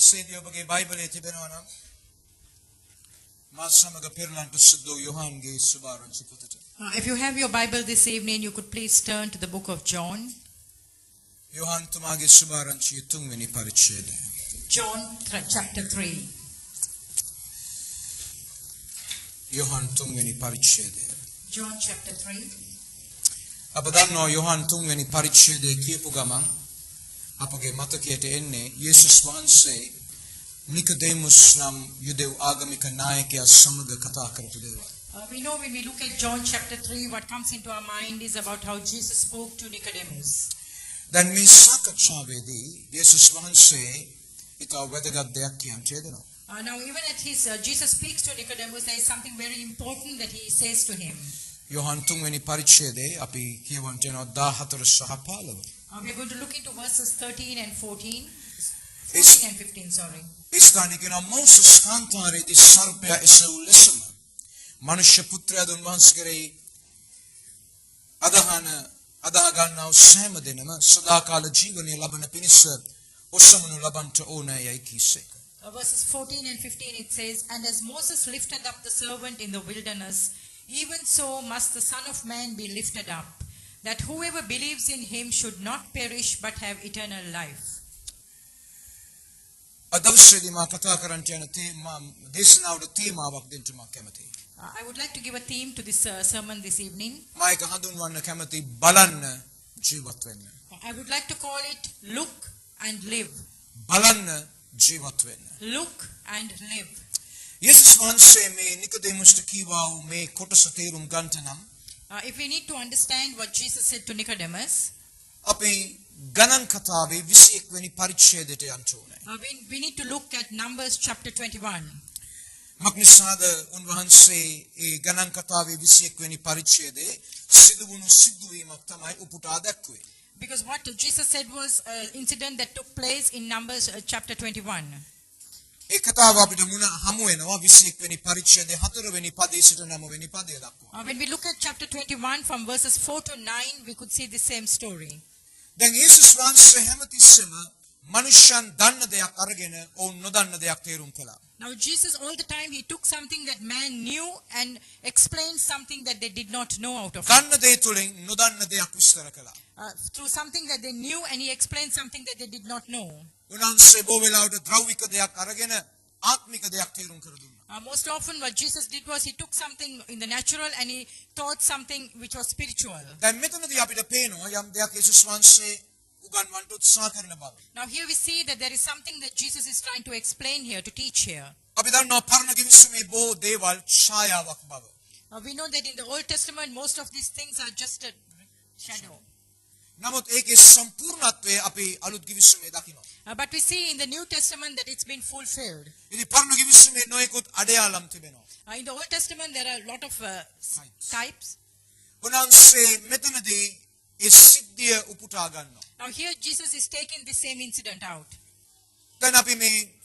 දවසේදී ඔබගේ බයිබලයේ තිබෙනවා නම් මා සමග පෙරලන්ට සුදු යෝහන්ගේ සුභාරංචි පොතට. If you have your Bible this evening, you could please turn to the book of John. යෝහන් තුමාගේ සුභාරංචියේ 3 වෙනි පරිච්ඡේදය. John chapter 3. යෝහන් 3 වෙනි පරිච්ඡේදය. John chapter 3. අප දන්නවා යෝහන් 3 වෙනි පරිච්ඡේදය කියපු ගමන් අපගේ මතකයට එන්නේ යේසුස් වහන්සේ නිකොදෙමුස් නම් යුදෙව් ආගමික නායකයා සමග කතා කරපු දේවල්. We know when we look at John chapter 3, what comes into our mind is about how Jesus spoke to Nicodemus. දැන් මේ සාකච්ඡාවේදී යේසුස් වහන්සේ ඊට වැදගත් දෙයක් කියන්න යනවා. Now even at his Jesus speaks to Nicodemus, there is something very important that he says to him. යෝහන් 3 වෙනි පරිච්ඡේදයේ අපි කියවන්ට යනවා 14 සහ 15. We are going to look into verses 13 and 14. 14 and 15, sorry. ඉස්ථානිකන Moses කාන්තාරයේදී සර්පයා එසවූ ලෙසම මනුෂ්‍ය පුත්‍රයාද උන්වහන්සේ කෙරෙහි අදහ ගන්නා සෑම දිනම සදාකාල ජීවනය ලබන පිණිස ඔසමනු ලබන්ට ඕනෑයයි කීසේක. Verses 14 and 15 it says, "And as Moses lifted up the servant in the wilderness, even so must the Son of Man be lifted up, that whoever believes in him should not perish but have eternal life." අදවසේදී මා කතා කරන්න යන දේශනාවට තේමාවක් දෙන්න මා කැමතියි. I would like to give a theme to this sermon this evening. මා ඒක හඳුන්වන්න කැමතියි බලන්න ජීවත් වෙන්න. I would like to call it Look and Live. බලන්න ජීවත් වෙන්න. Look and live. යේසුස් වහන්සේ මේ නිකොදෙමුස්ට කීවා වූ මේ කොටස තේරුම් ගන්නට නම් If we need to understand what Jesus said to Nicodemus, අපි ගණන් කතාවේ 21 වෙනි පරිච්ඡේදයට යන්න ඕනේ. we need to look at Numbers chapter 21. මක්නිසාද උන්වහන්සේ ඒ ගණන් කතාවේ 21 වෙනි පරිච්ඡේදයේ සිදුවුණු සිදුවීමක් තමයි උපුටා දැක්ුවේ. Because what Jesus said was an incident that took place in Numbers chapter 21. ඒ කතාව අපිට හමු වෙනවා 21 වෙනි පරිච්ඡේදයේ 4 වෙනි පදයේ සිට 9 වෙනි පදය දක්වා. When we look at chapter 21 from verses 4 to 9, we could see the same story. දැන් යේසුස් වහන්සේ හැමතිස්සෙම මනුෂ්‍යයන් දන්න දෙයක් අරගෙන ඔවුන් නොදන්න දෙයක් තේරුම් කළා. Now Jesus all the time he took something that man knew and explained something that they did not know out of it. දන්න දේ තුලින් නොදන්න දෙයක් විස්තර කළා. Through something that they knew and he explained something that they did not know. උන්වහන්සේ බොහෝ වෙලාවට ද්‍රව්‍යික දෙයක් අරගෙන ආත්මික දෙයක් තේරුම් කර දුන්නා. Most often what Jesus did was he took something in the natural and he taught something which was spiritual. දැන් මෙතනදී අපිට පේනවා යම් දෙයක් යේසුස් වහන්සේ උගන්වන්නට උත්සාහ කරන බව. Now here we see that there is something that Jesus is trying to explain here, to teach here. අපි දන්නවා පරණ කිවිසුමේ බොහෝ දේවල් ඡායාවක් බව. We know that in the Old Testament most of these things are just a shadow. නමුත් ඒකේ සම්පූර්ණත්වය අපි අලුත් කිවිසුමේ දකිනවා. But we see in the New Testament that it's been fulfilled. ඉතින් පරණ කිවිසුමේ නොයෙකුත් අඩයාලම් තිබෙනවා. In the Old Testament there are a lot of types. උන්වහන්සේ මෙතනදී ඒ සිද්ධිය උපුටා ගන්නවා. Now here Jesus is taking the same incident out. දැන් අපි මේ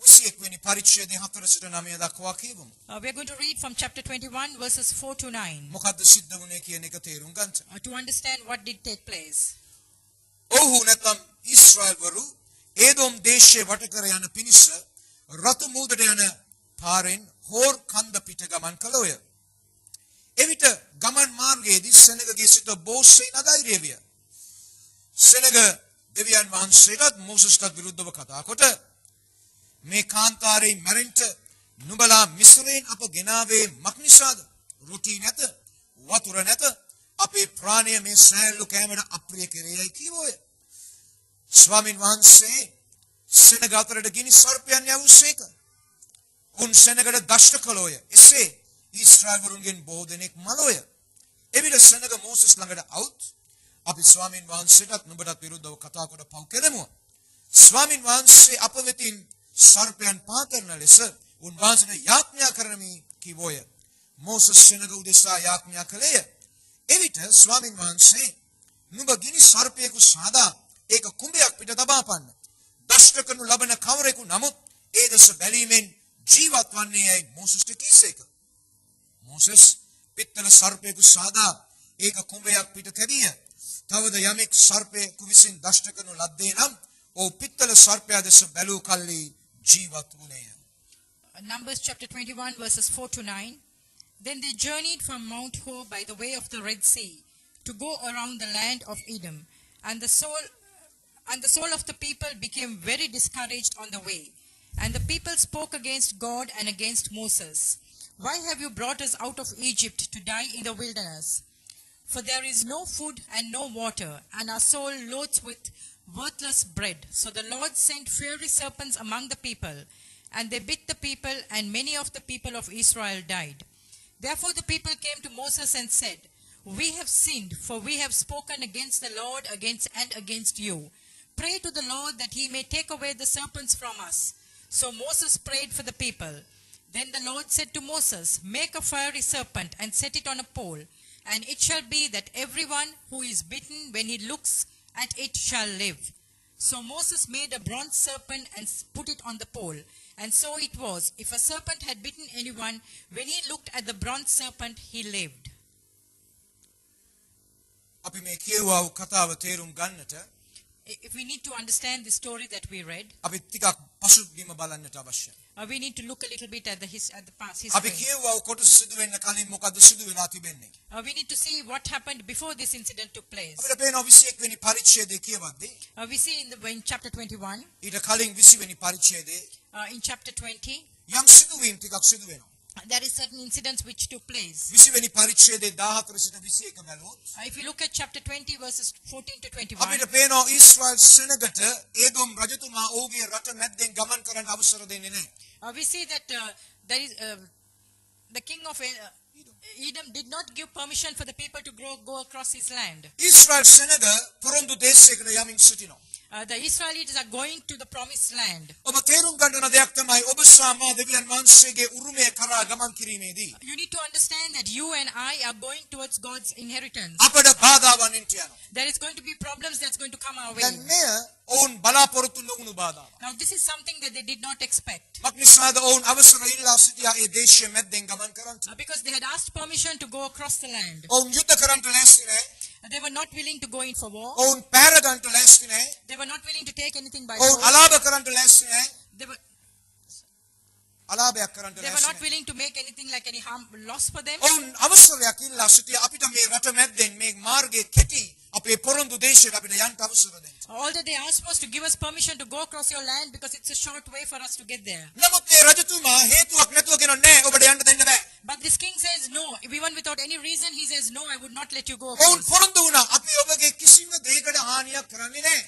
21 වෙනි පරිච්ඡේදයේ 4 සිට 9 දක්වා කියවමු. We are going to read from chapter 21 verses 4 to 9. මොකද්ද සිද්ධ වුනේ කියන එක තේරුම් ගන්න. To understand what did take place. ඔහු නැත්නම් ඊශ්‍රායල්වරු ඒදොම් දේශයේ වට කර යන පිණිස රතු මූදට යන පාරෙන් හෝර් කන්ද පිට ගමන් කළෝය. එවිට ගමන් මාර්ගයේදී සෙනගගේ සිට බෝසෙයින් අධෛර්ය විය. සෙනග දෙවියන් වහන්සේට මෝසස්ට විරුද්ධව කතා කොට මේ කාන්තාරේ මැරෙන්න නුඹලා මිස්රයෙන් අප ගෙනාවේ මක්නිසාද? රුටි නැත, වතුර නැත, අපේ ප්‍රාණය මේ සෑල්ලු කෑමට අප්‍රිය කෙරෙයි කීවෝය. ස්වාමීන් වහන්සේ සෙනග අතරට ගිනි සර්පයන් යවුසේක. උන් සෙනගට දෂ්ට කළෝය. එසේ ඊශ්‍රායල්වරුන්ගෙන් බොහෝ දෙනෙක් මලෝය. එවිට සෙනග මෝසස් ළඟට આવුත් අපි ස්වාමීන් වහන්සේටත් නුඹටත් විරුද්ධව කතා කොට පව් කෙරෙමු. ස්වාමීන් වහන්සේ අප වෙතින් සර්පයන් පා කරන ලෙස උන්වහන්සේට යාඥා කරමි කිවෝය. මෝසස් සෙනග උදෙසා යාඥා කළේය. එවිට ස්වාමීන් වහන්සේ නුඹ ගිනි සර්පයෙකු සාදා ඒක කුඹයක් පිට තබා පන්න. දෂ්ට කරනු ලබන කවරෙකු නමුත් ඒ දෙස බැලීමෙන් ජීවත් වන්නේ යයි මෝසස්ට කීසේක. මෝසස් පිත්තල සර්පයෙකු සාදා ඒක කුඹයක් පිට තැබිය. තවද යමෙක් සර්පයෙකු විසින් දෂ්ට කරනු ලද්දේ නම් ඔව් පිත්තල සර්පයා දෙස බැලූ කල්ලි ජීවත් වුණේය. Numbers chapter 21 verses 4 to 9. Then they journeyed from Mount Hor by the way of the Red Sea to go around the land of Edom. And the soul of the people became very discouraged on the way. And the people spoke against God and against Moses. Why have you brought us out of Egypt to die in the wilderness? For there is no food and no water, and our soul loathes with worthless bread. So the Lord sent fiery serpents among the people, and they bit the people, and many of the people of Israel died. Therefore the people came to Moses and said, We have sinned, for we have spoken against the Lord and against you. Pray to the Lord that he may take away the serpents from us. So Moses prayed for the people. Then the Lord said to Moses, Make a fiery serpent and set it on a pole, and it shall be that everyone who is bitten when he looks at it shall live. So Moses made a bronze serpent and put it on the pole. And so it was, if a serpent had bitten anyone, when he looked at the bronze serpent, he lived. අපි මේ කියවුවා වූ කතාව තේරුම් ගන්නට If we need to understand the story that we read, අපි ටිකක් පසුබිම බලන්නට අවශ්‍යයි. we need to look a little bit at the past අපි history. කියවුවා වූ කොටස සිදු වෙන්න කලින් මොකද්ද සිදු වෙලා තිබෙන්නේ? We need to see what happened before this incident took place. අපිට පේනවා 21 වෙනි පරිච්ඡේදයේ කියවද්දී We see in chapter 21, ඊට කලින් 20 වෙනි පරිච්ඡේදයේ in chapter 20, යම් සිදුවීම් ටිකක් සිදු වෙනවා. there is certain incidents which took place. 20 වෙනි පරිච්ඡේදයේ 14 සිට 21 බැලුවොත් If you look at chapter 20 verses 14 to 21, අපිට පේනවා ඊශ්‍රායල් සෙනගට ඒදොම් රජතුමා ඔහුගේ රට මැද්දෙන් ගමන් කරන්න අවසර දෙන්නේ නැහැ. we see that there is the king of Edom did not give permission for the people to go across his land. Israel සෙනග පොරොන්දු දේශයකට යමින් සිටිනවා. The Israelites are going to the promised land. ඔබ තේරුම් ගන්න දෙයක් තමයි ඔබ සාමා දෙවියන් වහන්සේගේ උරුමය කරා ගමන් කිරීමේදී You need to understand that you and I are going towards God's inheritance. අපට බාධාවන් එන්ට යනවා. There is going to be problems that's going to come our way. දැන් මෙය ඔවුන් බලාපොරොත්තු නොවුණු බාධාවක්. Now this is something that they did not expect. මක්නිසාද ඔවුන් අවසර ඉල්ලා සිටියා ඒ දේශය මැද්දෙන් ගමන් කරන්නට. Because they had asked permission to go across the land. ඔවුන් යුද්ධ කරන්නට ලෑස්ති නැහැ. They were not willing to go in for war. ඔවුන් පැහැර ගන්නට ලෑස්ති නැහැ. They were not willing to take anything by ඔවුන් force. අලාභ කරන්නට ලෑස්ති නැහැ. They were අලාභයක් කරන්නට not ලෑස්ති නැහැ. willing to make anything like any harm, loss for them. ඔවුන් අවසරයක් ඉල්ලා සිටියා අපිට මේ රට මැද්දෙන් මේ මාර්ගයේ කෙටි අපේ පොරොන්දු දේශයට අපිට යන්න අවසර දෙන්න. All that they asked was to give us permission to go across your land because it's a short way for us to get there. නමුත් මේ රජතුමා හේතුවක් නැතුව කියනවා නෑ ඔබට යන්න දෙන්න බෑ. But this king says no. Even without any reason, he says no, I would not let you go ඔවුන් across. පොරොන්දු වුණා අපි ඔබගේ කිසිම දෙයකට හානියක් කරන්නේ නෑ.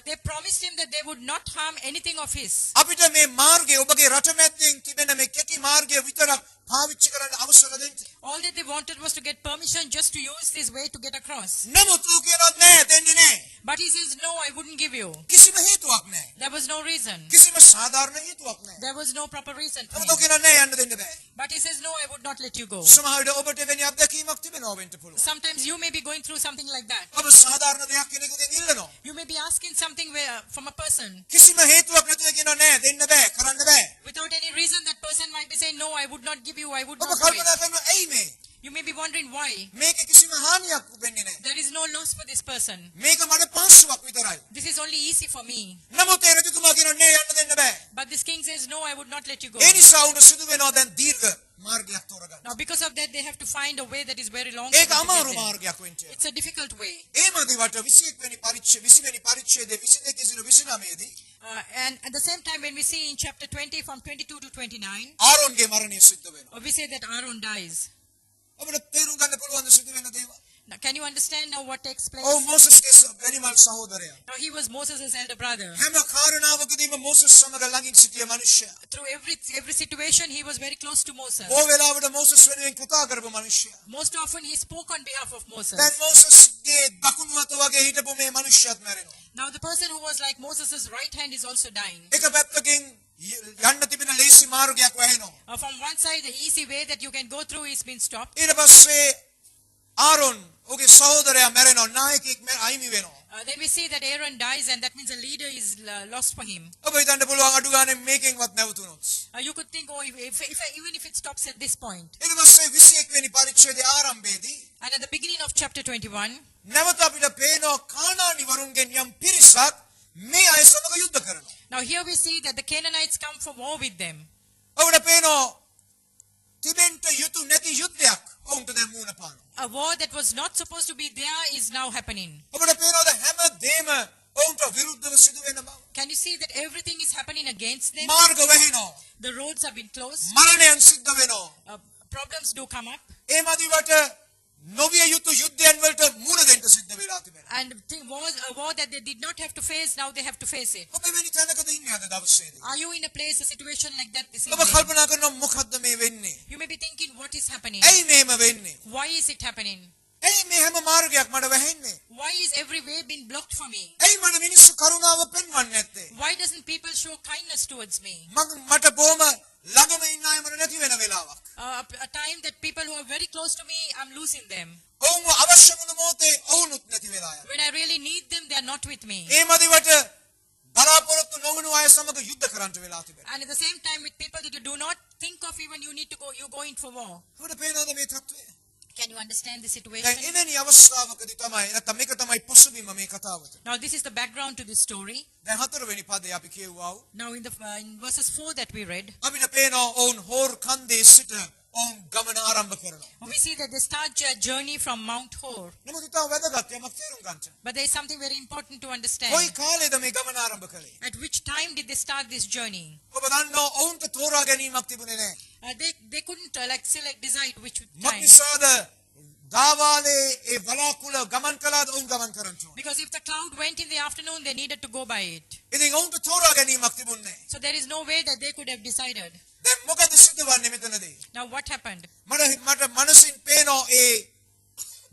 They promised him that they would not harm anything of his. අපිට මේ මාර්ගය ඔබගේ රට මැද්දෙන් තිබෙන මේ කෙටි මාර්ගය විතරක් පාවිච්චි කරන්න අවසර දෙන්න. All that they wanted was to get permission just to use this way to get across. නමුත් ඌ කියනවා නෑ දෙන්නේ නෑ. But he says no, I wouldn't give you. කිසිම හේතුවක් නෑ. There was no reason. කිසිම සාධාරණ හේතුවක් නෑ. There was no proper reason for නමුත් ඌ him. කියනවා නෑ යන්න දෙන්න බෑ. But he says no, I would not let you go. සමහර විට ඔබට වෙන අත්දැකීමක් තිබෙනවා වෙන්න පුළුවන්. Sometimes you may be going through something like that. ඔබ සාධාරණ දෙයක් කෙනෙකුගෙන් ඉල්ලනවා. You may be asking something from a person. කිසිම හේතුවක් නැතුව කියනවා නෑ දෙන්න බෑ කරන්න බෑ. Without any reason, that person might be saying, no, I would not give you, I would ඔබ not do කල්පනා it. කරනවා ඇයි මේ? You may be wondering why. මේක කිසිම හානියක් වෙන්නේ නෑ. There is no loss for this person. මේක මට පාසුවක් විතරයි. This is only easy for me. නමුත් ඒ රජතුමා කියනවා නෑ යන්න දෙන්න බෑ. But this king says, no, I would not let you go. ඒ නිසා උන්ට සිදු වෙනවා දැන් දීර්ඝ මාර්ගයක් තෝරගන්න. Now, because of that, they have to find a way that is very long. ඒක for them to අමාරු get there. මාර්ගයක් වෙන්න. It's a difficult way. ඒ මදිවට 21 වෙනි පරිච්ඡේදයේ 20 වෙනි පරිච්ඡේදයේ 22 සිට 29 දී And at the same time, when we see in chapter 20 from 22 to 29, ආරෝන්ගේ මරණය සිද්ධ වෙනවා. we say that Aaron dies. අපිට තේරුම් ගන්න පුළුවන් සිදු වෙන දේවල්. Now, can you understand now what takes place? ඔව් මොසස්ගේ වැඩිමල් සහෝදරයා. Now, he was Moses' elder brother. හැම කාරණාවකදීම මොසස් සමග ළඟින් සිටිය මනුෂ්‍යයා. Through every situation, he was very close to Moses. බොහෝ වෙලාවට මොසස් වෙනුවෙන් කතා කරපු මනුෂ්‍යයා. Most often, he spoke on behalf of Moses. දැන් මොසස්ගේ දකුණු අත වගේ හිටපු මේ මනුෂ්‍යයාත් මැරෙනවා. Now, the person who was like Moses' right hand is also dying. එක පැත්තකින් යන්න තිබෙන ලේසි මාර්ගයක් වැහෙනවා. From one side, the easy way that you can go through is being stopped. ඊට පස්සේ ආරෝන් ඔහුගේ සහෝදරයා මැරෙනවා. නායකයෙක් අයිමි වෙනවා. Then we see that Aaron dies, and that means a leader is lost for him. ඔබ හිතන්න පුළුවන් අඩු ගානේ මේකෙන්වත් නැවතුනොත්. You could think, oh, even if it stops at this point. ඊට පස්සේ 21 වෙනි පරිච්ඡේදයේ ආරම්භයේදී And at the beginning of chapter 21, නැවත අපිට පේනවා කානානි වරුන්ගෙන් යම් පිරිසක් මේ අය සමග යුද්ධ කරනවා. Now here we see that the Canaanites come for war with them. ඔබට පේනවා තිබෙන්න යුතු නැති යුද්ධයක් ඔවුන්ට දැන් මුණ පානවා. A war that was not supposed to be there is now happening. ඔබට පේනවාද හැම දෙම ඔවුන්ට විරුද්ධව සිදු වෙන බව. Can you see that everything is happening against them? මාර්ග වැහෙනවා. The roads have been closed. මරණයන් සිද්ධ වෙනවා. Problems do come up. ඒ මදිවට නොවිය යුතු යුද්ධයන් වලට මුණ දෙන්න සිද්ධ වෙලා තිබෙනවා. And a war that they did not have to face, now they have to face it. ඔබ වෙනි තැනකද ඉන්නේ අද දවසේදී? Are you in a place, a situation like that this ඔබ evening? කල්පනා කරනවා මොකද්ද මේ වෙන්නේ? You may be thinking, what is happening? ඇයි මේම වෙන්නේ? Why is it happening? ඇයි මේ හැම මාර්ගයක් මට වැහෙන්නේ? Why is every way being blocked for me? ඇයි මට මිනිස්සු කරුණාව පෙන්වන්නේ නැත්තේ? Why doesn't people show kindness towards me? මට බොහොම ළඟම ඉන්න අය මට නැති වෙන වෙලාවක්. A time that people who are very close to me, I'm losing them. ඔවුන් අවශ්‍ය වුණ මොහොතේ ඔවුනුත් නැති වෙලා යනවා. When I really need them, they are not with me. ඒ මදිවට බලාපොරොත්තු නොවුණු අය සමග යුද්ධ කරන්න වෙලා තිබෙනවා. And at the same time, with people that you do not think of, even you need to go, you go in for war. ඔබට පේනවද මේ තත්ත්වය? Can you understand the දැන් situation? එවැනි අවස්ථාවකදී තමයි නැත්නම් මේක තමයි පසුබිම මේ කතාවට. Now, this is the background to this story. දැන් හතරවෙනි පදේ අපි කියුවා. Now, in verses 4 that we read, අපිට පේනවා ඔවුන් හෝර් කන්දේ සිට ඔවුන් ගමන ආරම්භ කරනවා. we see that they start their journey from Mount Hor. නමුත් ඉතාම වැදගත් යමක් තේරුම් ගන්න. But there is something very important to කොයි understand. කාලේද මේ ගමන ආරම්භ කළේ? At which time did they start this journey? ඔබ දන්නවා ඔවුන්ට තෝරා ගැනීමක් තිබුණේ නැහැ. They couldn't decide which time. මොකද දාවාලේ ඒ බලාකුළ ගමන් කළාද ඔවුන් ගමන් කරන්න ඕනේ. Because if the cloud went in the afternoon, they needed to go by it. ඉතින් ඔවුන්ට තෝරා ගැනීමක් තිබුණේ නැහැ. So there is no way that they could have decided. දැන් මොකද සිදුවන්නේ මෙතනදී? Now what happened? මට මනසින් පේනවා ඒ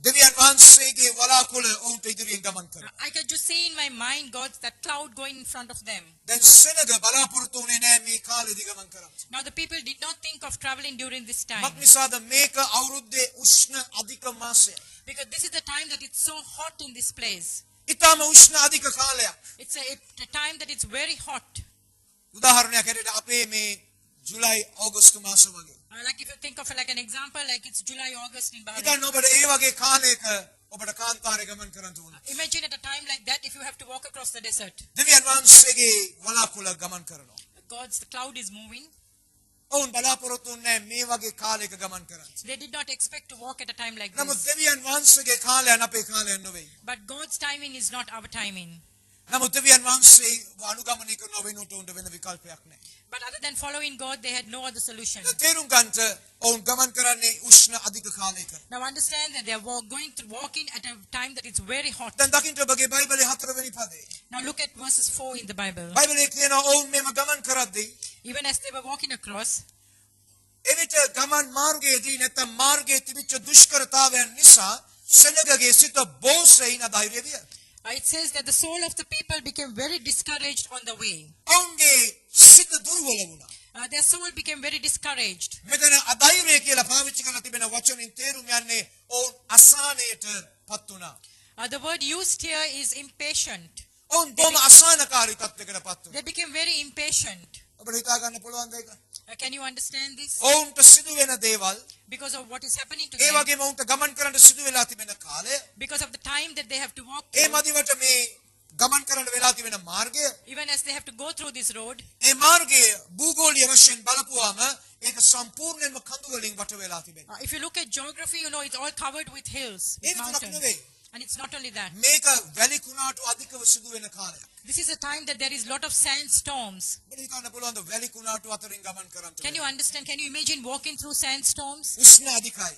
දෙවියන් වහන්සේගේ වලාකුළ ඔවුන්ට ඉදිරියෙන් ගමන් කරනවා. I could just see in my mind God's that cloud going in front of them. දැන් සෙනග බලාපොරොත්තු වුණේ නැහැ මේ කාලෙදි ගමන් කරන්න. Now the people did not think of traveling during this time. මක්නිසාද මේක අවුරුද්දේ උෂ්ණ අධික මාසය. Because this is the time that it's so hot in this place. ඊටම උෂ්ණ අධික කාලයක්. It's a time that it's very hot. උදාහරණයක් හැටියට අපේ මේ ජුලයි අගෝස්තු මාස වගේ. Like if you think of it like an example, like it's July, August in Bahrain. ඉතින් ඔබට ඒ වගේ කාලයක ඔබට කාන්තාරේ ගමන් කරන්න ඕන. Imagine at a time like that if you have to walk across the desert. දෙවියන් වහන්සේගේ වලාකුළ ගමන් කරනවා. The cloud is moving. ඔවුන් බලාපොරොත්තු වෙන්නේ මේ වගේ කාලයක ගමන් කරන්න. They did not expect to walk at a time like නමුත් this. දෙවියන් වහන්සේගේ කාලයන් අපේ කාලයන් නෙවෙයි. But God's timing is not our timing. නමුත් දෙවියන් වහන්සේ අනුගමනය කරන වෙනුවට උන්ට වෙන විකල්පයක් නැහැ. But other than following God, they had no other solution. තේරුම් ගන්නට ඔවුන් ගමන් කරන්නේ උෂ්ණ අධික කාලයක. Now understand that they are walking at a time that it's very hot. දැන් දකින්න ඔබගේ බයිබලයේ 4 වෙනි පදේ. Now look at verses 4 in the Bible. බයිබලයේ කියනවා ඔවුන් මේම ගමන් කරද්දී Even as they were walking across, එවිට ගමන් මාර්ගයේදී නැත්නම් මාර්ගයේ තිබිච්ච දුෂ්කරතාවයන් නිසා සෙනගගේ සිත බෝසෙයින ධෛර්ය විය. it says that the soul of the people became very discouraged on the way. ඔවුන්ගේ සිත දුර්වල වුණා. Their soul became very discouraged. මෙතන අධෛර්යය කියලා පාවිච්චි කරලා තිබෙන වචනෙන් තේරුම් යන්නේ ඔවුන් අසහනයට පත් වුණා. The word used here is impatient. ඔවුන් බොහොම අසහනකාරී තත්යකට පත් වුණා. They became very impatient. ඔබට හිතා ගන්න පුළුවන්ද ඒක? Can you understand this? ඔවුන්ට සිදු වෙන දේවල් Because of what is happening to A them. වගේම ඔවුන්ට ගමන් කරන්න සිදු වෙලා තිබෙන කාලය Because of the time that they have to walk A through. මදිවට මේ ගමන් කරන්න වෙලා තිබෙන මාර්ගය Even as they have to go through this road. ඒ මාර්ගයේ භූගෝලීය වශයෙන් බලපුවාම ඒක සම්පූර්ණයෙන්ම කඳු වලින් වට වෙලා තිබෙනවා. If you look at geography, you know it's all covered with hills, A with විතරක් mountains. නෙවෙයි. And it's not only that. මේක වැලි කුණාටු අධිකව සිදු වෙන කාලයක්. This is a time that there is lot of sandstorms. ඔබට හිතන්න පුළුවන්ද වැලි කුණාටු අතරින් ගමන් කරන්න? Can you understand? Can you imagine walking through sandstorms? උෂ්ණ අධිකයි.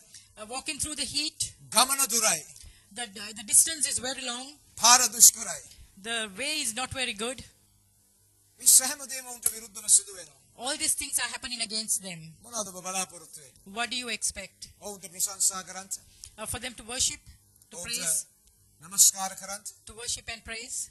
Walking through the heat? ගමන දුරයි. The distance is very long. පාර දුෂ්කරයි. The way is not very good. මේ සෑම දෙයක්ම උන්ට විරුද්ධව සිදු වෙනවා. All these things are happening against them. මොනවද ඔබ බලාපොරොත්තු වෙන්නේ? What do you expect? ඔවුන්ට ප්‍රශංසා කරන්න, For them to worship, to praise, ඔවුන්ට නමස්කාර කරන්න. to worship and praise?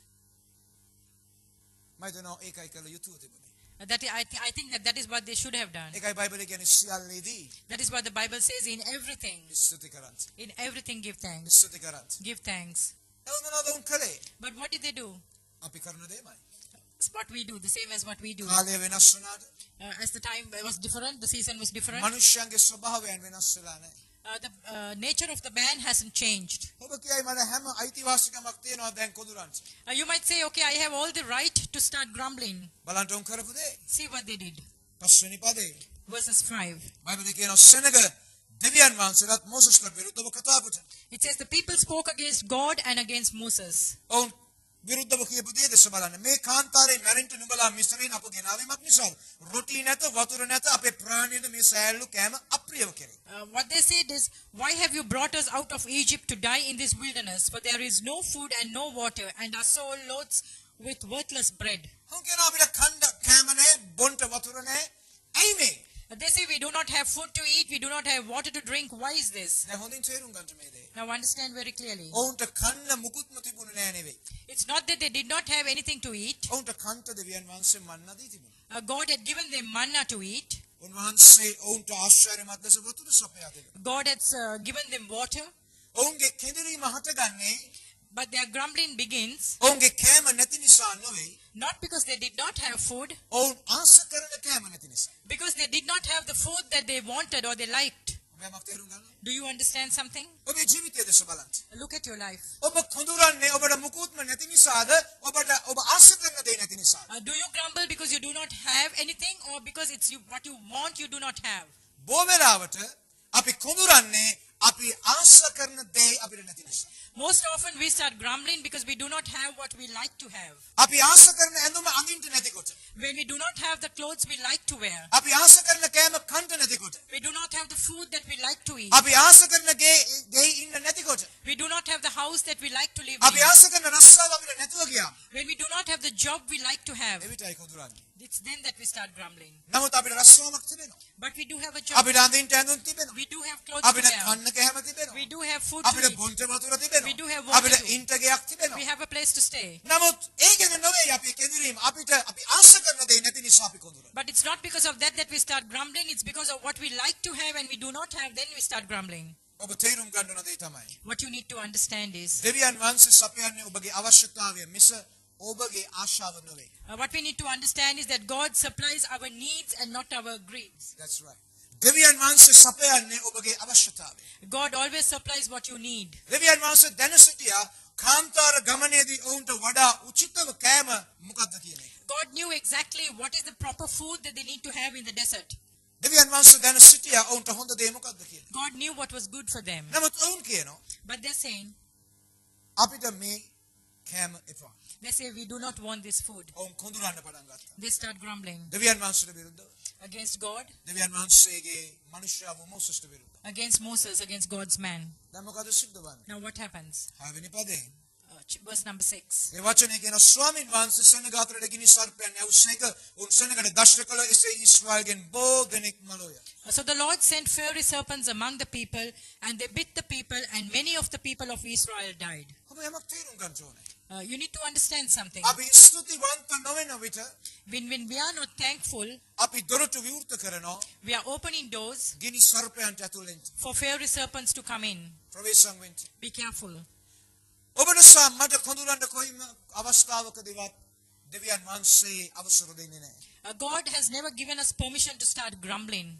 මම හිතනවා ඒකයි කළ යුතුව තිබුණේ. I think that is what they should have done. ඒකයි බයිබලයේ කියන්නේ සියල්ලේදී That is what the Bible says in everything. ස්තුති කරන්න. In everything give thanks. ස්තුති කරන්න. Give thanks. ඒ මොනවද උන් කළේ? But what did they do? අපි කරන දේමයි. It's what we do, the same as what we do. කාලය වෙනස් වුණාද? As the time was different, the season was different. මනුෂ්‍යයන්ගේ ස්වභාවයන් වෙනස් වෙලා නැහැ. The nature of the man hasn't changed. ඔබ කියයි මට හැම අයිතිවාසිකමක් තියෙනවා දැන් කොඳුරන්ට. You might say, okay, I have all the right to start grumbling. බලන්න උන් කරපු දේ. See what they did. පස්වෙනි පදේ. Verses 5. බයිබලයේ කියනවා සෙනග දෙවියන් වහන්සේලාත් මෝසස්ට විරුද්ධව කතා කොට. It says the people spoke against God and against Moses. ඔවුන් විරුද්ධව කියපු දේ දැස බලන්න. මේ කාන්තාරේ මැරෙන්න නුඹලා මිස්රයෙන් අප ගෙනාවීමක් නිසාද? රොටි නැත වතුර නැත අපේ ප්‍රාණියද මේ සෑල්ලු කෑම අප්‍රියව කෙරේ. What they said is, why have you brought us out of Egypt to die in this wilderness? For there is no food and no water, and our soul loads with worthless bread. ඔවුන් කියනවා අපිට කන්න කෑම නැහැ, බොන්න වතුර නැහැ. ඇයි මේ? They say we do not have food to eat, we do not have water to drink. Why is this? දැන් හොඳින් තේරුම් ගන්න මේ දේ. Now understand very clearly. ඔවුන්ට කන්න මුකුත්ම තිබුණේ නැහැ නෙවෙයි. It's not that they did not have anything to eat. ඔවුන්ට කන්ට දෙවියන් වහන්සේ මන්නා දී තිබුණා. God had given them manna to eat. උන්වහන්සේ ඔවුන්ට ආශ්චර්යමත් ලෙස වතුර සපයා දෙනවා. God had given them water. ඔවුන්ගේ කෙඳිරීම හටගන්නේ But their grumbling begins ඔවුන්ගේ කෑම නැති නිසා නෙවෙයි. not because they did not have food, ඔවුන් ආශ කරන කෑම නැති නිසා. because they did not have the food that they wanted or they liked. ඔබ තේරුම් ගන්නවද? Do you understand something? ඔබේ ජීවිතය දැස බලන්න. Look at your life. ඔබ කොඳුරන්නේ ඔබට මුකුත්ම නැති නිසාද? ඔබට ඔබ ආශ කරන දේ නැති නිසාද? Do you grumble because you do not have anything or because it's what you want you do not have? බොහෝ වෙලාවට අපි කොඳුරන්නේ අපි ආශ කරන දේ අපිට නැති නිසා. Most often we start grumbling because we do not have what we like to have. අපි ආශ කරන ඇඳුම අඳින්න නැතිකොට. When we do not have the clothes we like to wear. අපි ආශ කරන කෑම කන්න නැතිකොට. We do not have the food that we like to eat. අපි ආශ කරන ගේ ඉන්න නැතිකොට. We do not have the house that we like to live අපි in. ආශ කරන රස්සාව අපිට නැතුව ගියා. When we do not have the job we like to have. එවිටයි කොඳුරන්නේ. It's then that we start grumbling. නමුත් අපිට රස්සාවක් තිබෙනවා. But we do have a job. අපිට අඳින්න ඇඳුම් තිබෙනවා. We do have clothes to අපිට wear. කන්න කෑම තිබෙනවා. We do have food to අපිට eat. බොන්න වතුර තිබෙනවා. We do have water අපිට too. ඉන්ට ගයක් We තිබෙනවා. have a place to stay. නමුත් ඒ ගැන නෙවෙයි අපි කෙදිරීම. අපිට අපි ආශ කරන දේ නැති නිසා අපි කොඳුරනවා. But it's not because of that we start grumbling. It's because of what we like to have and we do not have, then we start grumbling. ඔබ තේරුම් ගන්න ඕන දේ තමයි. What you need to understand is, දෙවියන් වහන්සේ සපයන්නේ ඔබගේ අවශ්‍යතාවය මිස ඔබගේ ආශාව නෙවෙයි. what we need to understand is that God supplies our needs and not our greeds. That's right. දෙවියන් වහන්සේ සපයන්නේ ඔබගේ අවශ්‍යතාවය. God always supplies what you need. දෙවියන් වහන්සේ දැන සිටියා කාන්තාර ගමනේදී ඔවුන්ට වඩා උචිතව කෑම මොකක්ද කියන එක. God knew exactly what is the proper food that they need to have in the desert. දෙවියන් වහන්සේ දැන සිටියා ඔවුන්ට හොඳ දේ මොකක්ද කියලා. God knew what was good for them. නමුත් ඔවුන් කියනවා But they're saying, අපිට මේ කෑම එපා. they say, we do not want this food. ඔවුන් කොඳුරන්න පටන් ගත්තා. They start grumbling දෙවියන් වහන්සේට විරුද්ධව. against God, දෙවියන් වහන්සේගේ මනුෂ්‍යව මෝසස්ට විරුද්ධව. against Moses, against God's man. දැන් මොකද සිද්ධ වෙන්නේ? Now what happens? 6 වෙනි පදේ. Verse number 6. මේ වචනේ කියන ස්වාමීන් වහන්සේ සෙනග අතරට ගිනි සර්පයන් යවුසේක උන් සෙනගට දෂ්ට කළ එසේ ඊශ්‍රායල්ගෙන් බොහෝ දෙනෙක් මලෝය. So the Lord sent fiery serpents among the people, and they bit the people, and many of the people of Israel died. ඔබ යමක් තේරුම් ගන්න ඕනේ. You need to understand something. අපි ස්තුතිවන්ත නොවන විට When we are not thankful, අපි දොරටු විවෘත කරනවා we are opening doors ගිනි සර්පයන්ට ඇතුළෙන් for fiery serpents to come in. ප්‍රවේශම් වෙන්න. Be careful. ඔබට සම්මත කොඳුරන්න කොයිම අවස්ථාවකදීවත් දෙවියන් වහන්සේ අවසර දෙන්නේ නැහැ. God has never given us permission to start grumbling.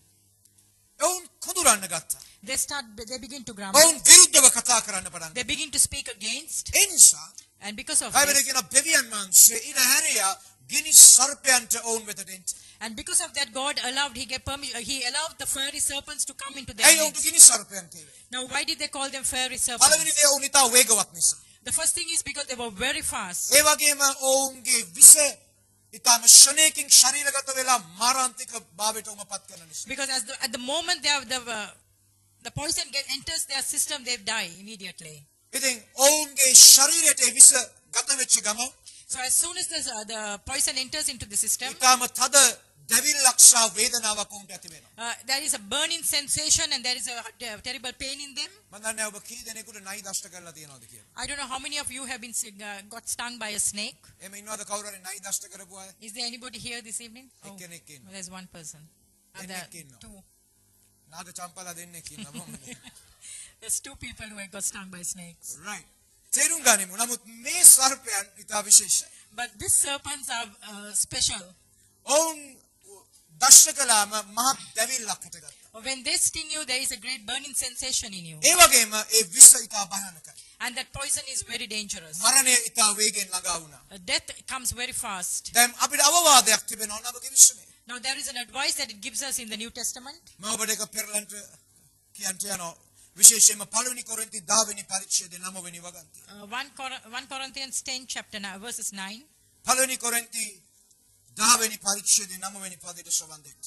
ඔවුන් කොඳුරන්න ගත්තා. They begin to grumble. ඔවුන් විරුද්ධව කතා කරන්න පටන් They begin to speak against. ඒ නිසා And because of බයිබලයේ this, කියන දෙවියන් වහන්සේ ඉර හැරියා ගිනි සර්පයන්ට ඔවුන් වෙතට එන්න. and because of that, God allowed, He gave permission, He allowed the fiery serpents to come into their ඇයි ඔවුන්ට midst. ගිනි සර්පයන් කිව්වේ? Now, why did they call them fiery පළවෙනි serpents? දේ ඔවුන් ඉතා වේගවත් නිසා. The first thing is because they were very fast. ඒ වගේම ඔවුන්ගේ විස ඉතාම ශනේකින් ශරීරගත වෙලා මාරාන්තික භාවයට උමපත් කරන නිසා. Because at the moment the poison enters their system, they die immediately. ඉතින් ඔවුන්ගේ ශරීරයට ඒ විස ගත වෙච්ච ගමන් So as soon as the poison enters into the system, ඉතාම තද දැවිල්ලක් සහ වේදනාවක් ඔවුන්ට ඇති වෙනවා. there is a burning sensation and there is a terrible pain in them. මම දන්නේ ඔබ කී දෙනෙකුට නයි දෂ්ට කරලා තියෙනවද කියලා. I don't know how many of you have been got stung by a snake. එහෙම ඉන්නවද කවුරු හරි නයි දෂ්ට කරපු අය? Is there anybody here this evening? එක්කෙනෙක් ඉන්නවා. There's one person. දෙන්නෙක් ඉන්නවා. Two. නාග චම්පලා දෙන්නෙක් ඉන්නවා මොකද? There's two people who have got stung by snakes. right. තේරුම් ගනිමු. නමුත් මේ සර්පයන් ඉතා විශේෂයි. But these serpents are special. ඔවුන් දෂ්ට කළාම මහ දැවිල්ලක් හටගත්තා. When they sting you, there is a great burning sensation in you. ඒ වගේම ඒ විෂ ඉතා භයානකයි. And that poison is very dangerous. මරණය ඉතා වේගෙන් ළඟා වුණා. Death comes very fast. දැන් අපිට අවවාදයක් තිබෙනවා නවක විශ්වයේ. Now there is an advice that it gives us in the New Testament. මම ඔබට එක පෙරලන්ට කියන්ට යනවා. විශේෂයෙන්ම පළවෙනි කොරින්ති 10 වෙනි පරිච්ඡේදයේ 9 වෙනි වගන්තිය. 1 Corinthians 10 chapter 9 verses 9. පළවෙනි කොරින්ති 10 වෙනි පරිච්ඡේදයේ 9 වෙනි පදයට සවන් දෙන්න.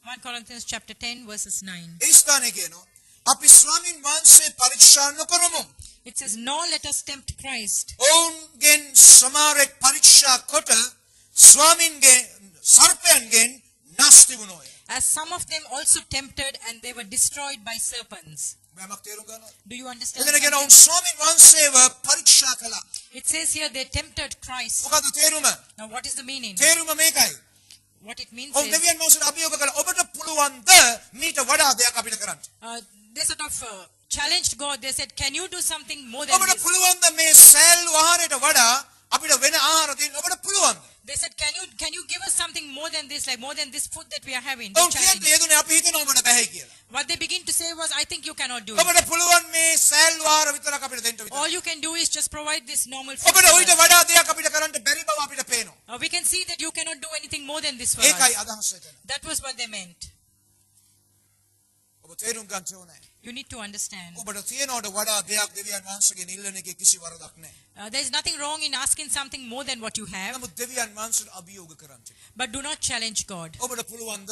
1 Corinthians chapter 10 verses 9. ඒ ස්ථානයේ කියනවා අපි ස්වාමින් වහන්සේ පරීක්ෂා නොකරමු. It says, "Nor let us tempt Christ." ඔවුන්ගෙන් සමහරෙක් පරීක්ෂා කොට ස්වාමින්ගේ සර්පයන්ගෙන් නැස්ති වුණෝය. As some of them also tempted, and they were destroyed by serpents. මම තේරුම් ගන්නවා. Do you understand? එතන කියනවා ඔවුන් ස්වාමින් වහන්සේව පරීක්ෂා කළා. It says here they tempted Christ. මොකද තේරුම? Now what is the meaning? තේරුම මේකයි. What it means ඔවුන් is, දෙවියන් වහන්සේට අභියෝග කළා ඔබට පුළුවන්ද මීට වඩා දෙයක් අපිට කරන්න? they sort of challenged God. They said, "Can you do something more than ඔබට this?" පුළුවන්ද මේ සෑල් ආහාරයට වඩා අපිට වෙන ආහාර දෙන්න ඔබට පුළුවන්ද? They said, can you give us something more than this, like more than this food that we are having?" They ඔවුන් challenged. කියන්නේ යෙදුනේ අපි හිතනවා ඔබට බැහැ කියලා. What they begin to say was, "I think you cannot do it. ඔබට පුළුවන් මේ සෑල් ආහාර විතරක් අපිට දෙන්න විතරයි. All you can do is just provide this normal food." ඔබට for ඊට us." වඩා දෙයක් අපිට කරන්න බැරි බව අපිට පේනවා. We can see that you cannot do anything more than this for ඒකයි us. අදහස එතන. That was what they meant. ඔබ තේරුම් ගන්න ඕනේ. You need to understand. ඔබට තියනවට වඩා දෙයක් දෙවියන් වහන්සේගෙන් ඉල්ලන එකේ කිසි වරදක් නැහැ. There is nothing wrong in asking something more than what you have, නමුත් දෙවියන් වහන්සේට අභියෝග කරන්න. but do not challenge God. ඔබට පුළුවන්ද?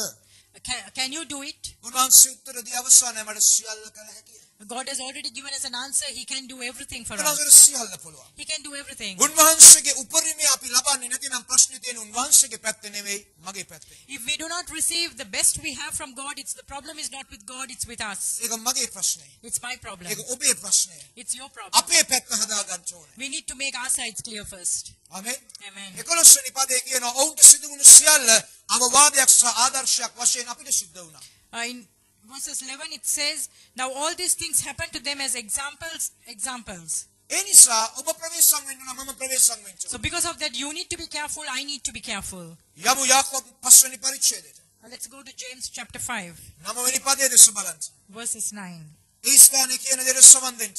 Can you do it? උන්වහන්සේ උත්තර දී අවසානයේ මට සියල්ල කළ හැකියි. God has already given us an answer. He can do everything for us. උන්වහන්සේට සියල්ල පුළුවන්. He can do everything. උන්වහන්සේගේ උපරිමය අපි ලබන්නේ නැතිනම් ප්‍රශ්නේ තියෙන උන්වහන්සේගේ පැත්තේ නෙවෙයි මගේ පැත්තේ. If we do not receive the best we have from God, the problem is not with God, it's with us. ඒක මගේ ප්‍රශ්නේ. It's my problem. ඒක ඔබේ ප්‍රශ්නේ. It's your problem. අපේ පැත්ත හදා ගන්න ඕනේ. We need to make our sides clear first. Amen. Amen. 11 වෙනි පදයේ කියනවා ඔවුන්ට සිදු වුණු සියල්ල අවවාදයක් සහ ආදර්ශයක් වශයෙන් අපිට සිද්ධ වුණා. In verses 11 it says, "Now all these things happen to them as examples. ඒ නිසා ඔබ ප්‍රවේශම් වෙන්න නම් මම ප්‍රවේශම් වෙන්න. So because of that, you need to be careful, I need to be careful. යමු යාකෝබ 5 වෙනි පරිච්ඡේදයට. Let's go to James chapter 5, 9 වෙනි පදයේ දෙස බලන්න. verses 9. ඒ ස්ථානයේ කියන දේ සමන් දෙන්න.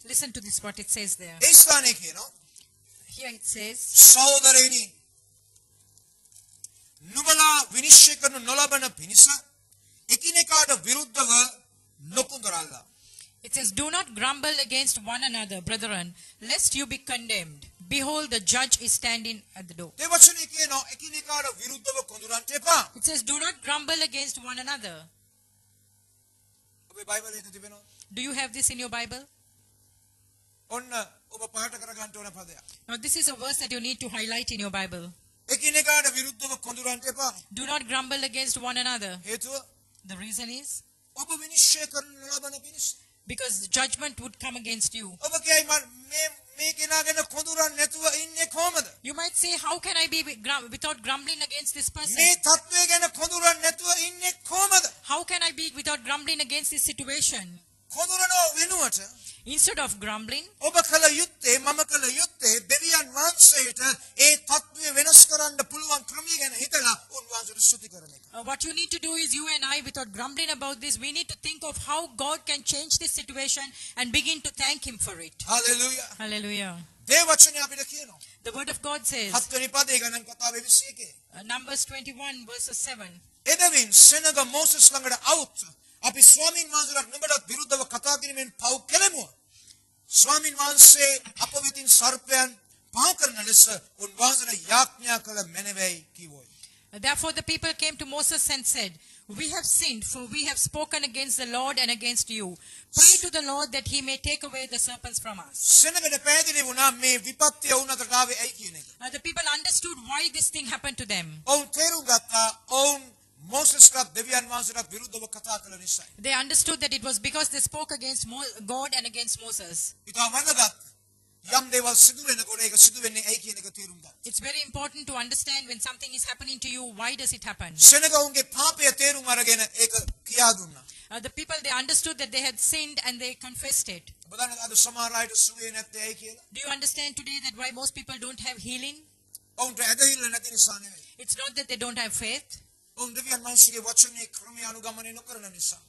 Listen to this, what it says there. ඒ ස්ථානයේ කියනවා Here it says, සහෝදරයනි නුඹලා විනිශ්චය කරනු නොලබන පිණිස එකිනෙකාට විරුද්ධව නොකුඳරල්ලා. it says, "Do not grumble against one another, brethren, lest you be condemned. Behold, the judge is standing at the door." ඒ වචනේ කියනවා එකිනෙකාට විරුද්ධව කොඳුරන්න එපා. It says, "Do not grumble against one another." ඔබේ බයිබලයේ තිබෙනවා. Do you have this in your Bible? ඔන්න ඔබ පාඩ කර ගන්න ඕන පදයක්. Now this is a verse that you need to highlight in your Bible. එකිනෙකාට විරුද්ධව කොඳුරන්න එපා. Do not grumble against one another. හේතුව The reason is ඔබ විනිශ්චය කරනු නොලබන පිණිස. because the judgment would come against you. ඔබ කියයි මේ කෙනාගෙන කොඳුරන්න නැතුව ඉන්නේ කොහමද? You might say, "How can I be without grumbling against this person? මේ තත්වය ගැන කොඳුරන්න නැතුව ඉන්නේ කොහමද? How can I be without grumbling against this situation?" කොඳුරනව වෙනුවට Instead of grumbling, ඔබ කළ යුත්තේ මම කළ යුත්තේ දෙවියන් වහන්සේට ඒ තත්වය වෙනස් කරන්න පුළුවන් ක්‍රමය ගැන හිතලා උන්වහන්සේට ස්තුති කරන එක. what you need to do is, you and I, without grumbling about this, we need to think of how God can change this situation and begin to thank Him for it. Hallelujah. Hallelujah. දේ වචනේ අපිට කියනවා. The word of God says, 7 වෙනි පදේ ගණන් කතාවේ 21. Numbers 21 verses 7. එදවින් සෙනග Moses ළඟට આવුත් අපි ස්වාමීන් වහන්සේලාට නුඹට විරුද්ධව කතා කිරීමෙන් පව් කෙලෙමු. ස්වාමීන් වහන්සේ අප වෙතින් සර්පයන් පහ කරන ලෙස උන්වහන්සේට යාඥා කළ මැනවයි කිව්වෝය. Therefore the people came to Moses and said, "We have sinned, for we have spoken against the Lord and against you. Pray to the Lord that He may take away the serpents from us." සෙනගට පැහැදිලි වුණා මේ විපත්තිය වුණාට ආවේ ඇයි කියන එක. The people understood why this thing happened to them. ඔවුන් තේරුම් ගත්තා ඔවුන් මෝසස්ට දෙවියන් වහන්සේට විරුද්ධව කතා කළ නිසා. They understood that it was because they spoke against God and against Moses. ඊට වඩා යම් දේවල් සිදු වෙනකොට ඒක සිදු වෙන්නේ ඇයි කියන එක තේරුම් ගන්න. It's very important to understand when something is happening to you, why does it happen? සෙනග උන්ගේ පාපය තේරුම් අරගෙන ඒක කියා දුන්නා. The people, they understood that they had sinned and they confessed it. ඔබ දන්නවද අද සමහර අයට සුවේ නැත්තේ ඇයි කියලා? Do you understand today that why most people don't have healing? ඔවුන්ට ඇදහිල්ල නැති නිසා නෙවෙයි. It's not that they don't have faith. ඔවුන් දෙවියන් වහන්සේගේ වචනේ ක්‍රමය අනුගමනය නොකරන නිසා.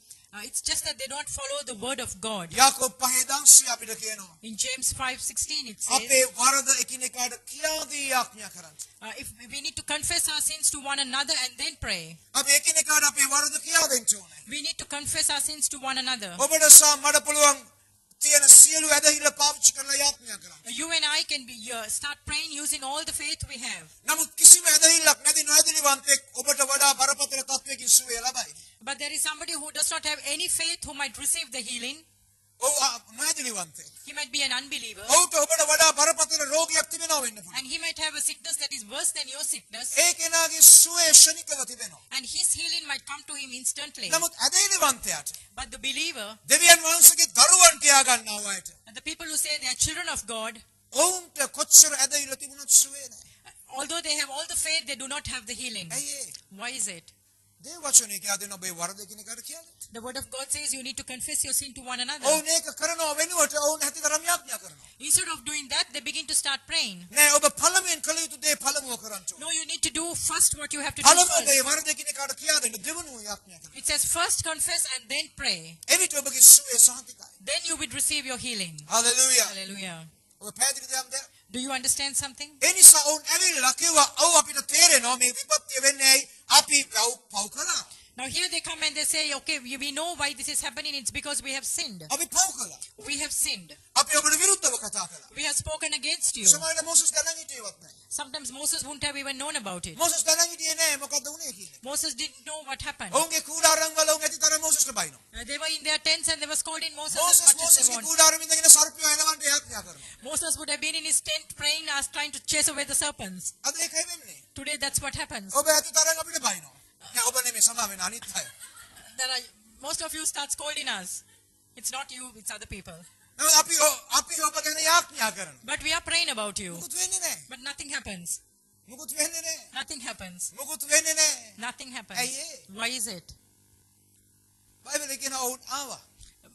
It's just that they don't follow the word of God. යාකෝබ් 5:10 අපිට කියනවා. In James 5:16 it says, අපේ වරද එකිනෙකාට කියා දී ආඥා කරන්න. if we need to confess our sins to one another and then pray. අපි එකිනෙකාට අපේ වරද කියා දෙන්න ඕනේ. We need to confess our sins to one another. ඔබට සහ මට පුළුවන් තියෙන සියලු ඇදහිල්ල පාවිච්චි කරලා යාඥා කරන්න. You and I can be start praying using all the faith we have. නමුත් කිසිම ඇදහිල්ලක් නැති නොඇදලිවන්තෙක් ඔබට වඩා බරපතල තත්වයකින් සුවය ලබයි. But there is somebody who does not have any faith who might receive the healing. ඔව් නොඇදලිවන්තෙක්. He might be an unbeliever. ඔව්ට ඔබට වඩා බරපතල රෝගයක් තිබෙනවා වෙන්න පුළුවන්. And he might have a sickness that is worse than your sickness. ඒ කෙනාගේ සුවය ශනිකව තිබෙනවා. And his healing might come to him instantly. නමුත් ඇදහිල්ලවන්තයාට But the believer, දෙවියන් වහන්සේගේ දරුවන් කියා ගන්නා අයට and the people who say they are children of God, ඔවුන්ට කොච්චර ඇදහිල්ල තිබුණත් සුවේ නැහැ. although they have all the faith, they do not have the healing. ඇයි ඒ? Why is it? දේව වචනේ කියා දෙන ඔබේ වරද එකිනෙකාට කියලා දෙන්න. The word of God says you need to confess your sin to one another. ඔවුන් ඒක කරනවා වෙනුවට ඔවුන් හැටිතරම් යාඥා කරනවා. Instead of doing that, they begin to start praying. නෑ ඔබ පළමුවෙන් කළ යුතු දේ පළමුව කරන්න ඕනේ. No, you need to do first what you have to do පළමුව first. දේ වරද එකිනෙකාට කියා දෙන්න දෙවනුව යාඥා කරන්න. It says first confess and then pray. එවිට ඔබගේ සුවය සහතිකයි. Then you will receive your healing. Hallelujah. Hallelujah. ඔබ පැහැදිලි දෙයක්ද? Do you understand something? ඒ නිසා ඔවුන් ඇවිල්ලා කිව්වා ඔව් අපිට තේරෙනවා මේ විපත්තිය වෙන්නේ ඇයි අපි පව් කළා. Now here they come and they say, okay, we know why this is happening. It's because we have sinned. අපි පව් කළා. We have sinned. අපි ඔබට විරුද්ධව කතා කළා. We have spoken against you. සමහරවිට මොසස් දැනන් හිටියේවත් නැහැ. Sometimes Moses wouldn't have even known about it. මොසස් දැනන් හිටියේ නැහැ මොකද්ද වුනේ කියලා. Moses didn't know what happened. ඔවුන්ගේ කූඩාරම් වල ඔවුන් ඇතිතරම් මොසස්ට බයිනවා. They were in their tents and they were scolding Moses as මොසස් much as they මොසස්ගේ want. කූඩාරෙම ඉඳගෙන සර්පය එලවන්න යාඥා කරනවා. Moses would have been in his tent praying, trying to chase away the serpents. අද ඒකයි වෙන්නේ. Today that's what happens. ඔබ ඇතිතරම් අපිට බයිනවා. නෑ ඔබ නෙමෙයි සමා වෙන අනිත් අය. Most of you start scolding us. It's not you, it's other people. අපි ඔබ ගැන යාඥා කරනවා. But we are praying about you. මුකුත් වෙන්නේ නැහැ. But nothing happens. මුකුත් වෙන්නේ නැහැ. Nothing happens. මුකුත් වෙන්නේ නැහැ. Nothing happens. ඇයි ඒ? Why is it? බයිබලේ කියන ඔවුන් ආවා.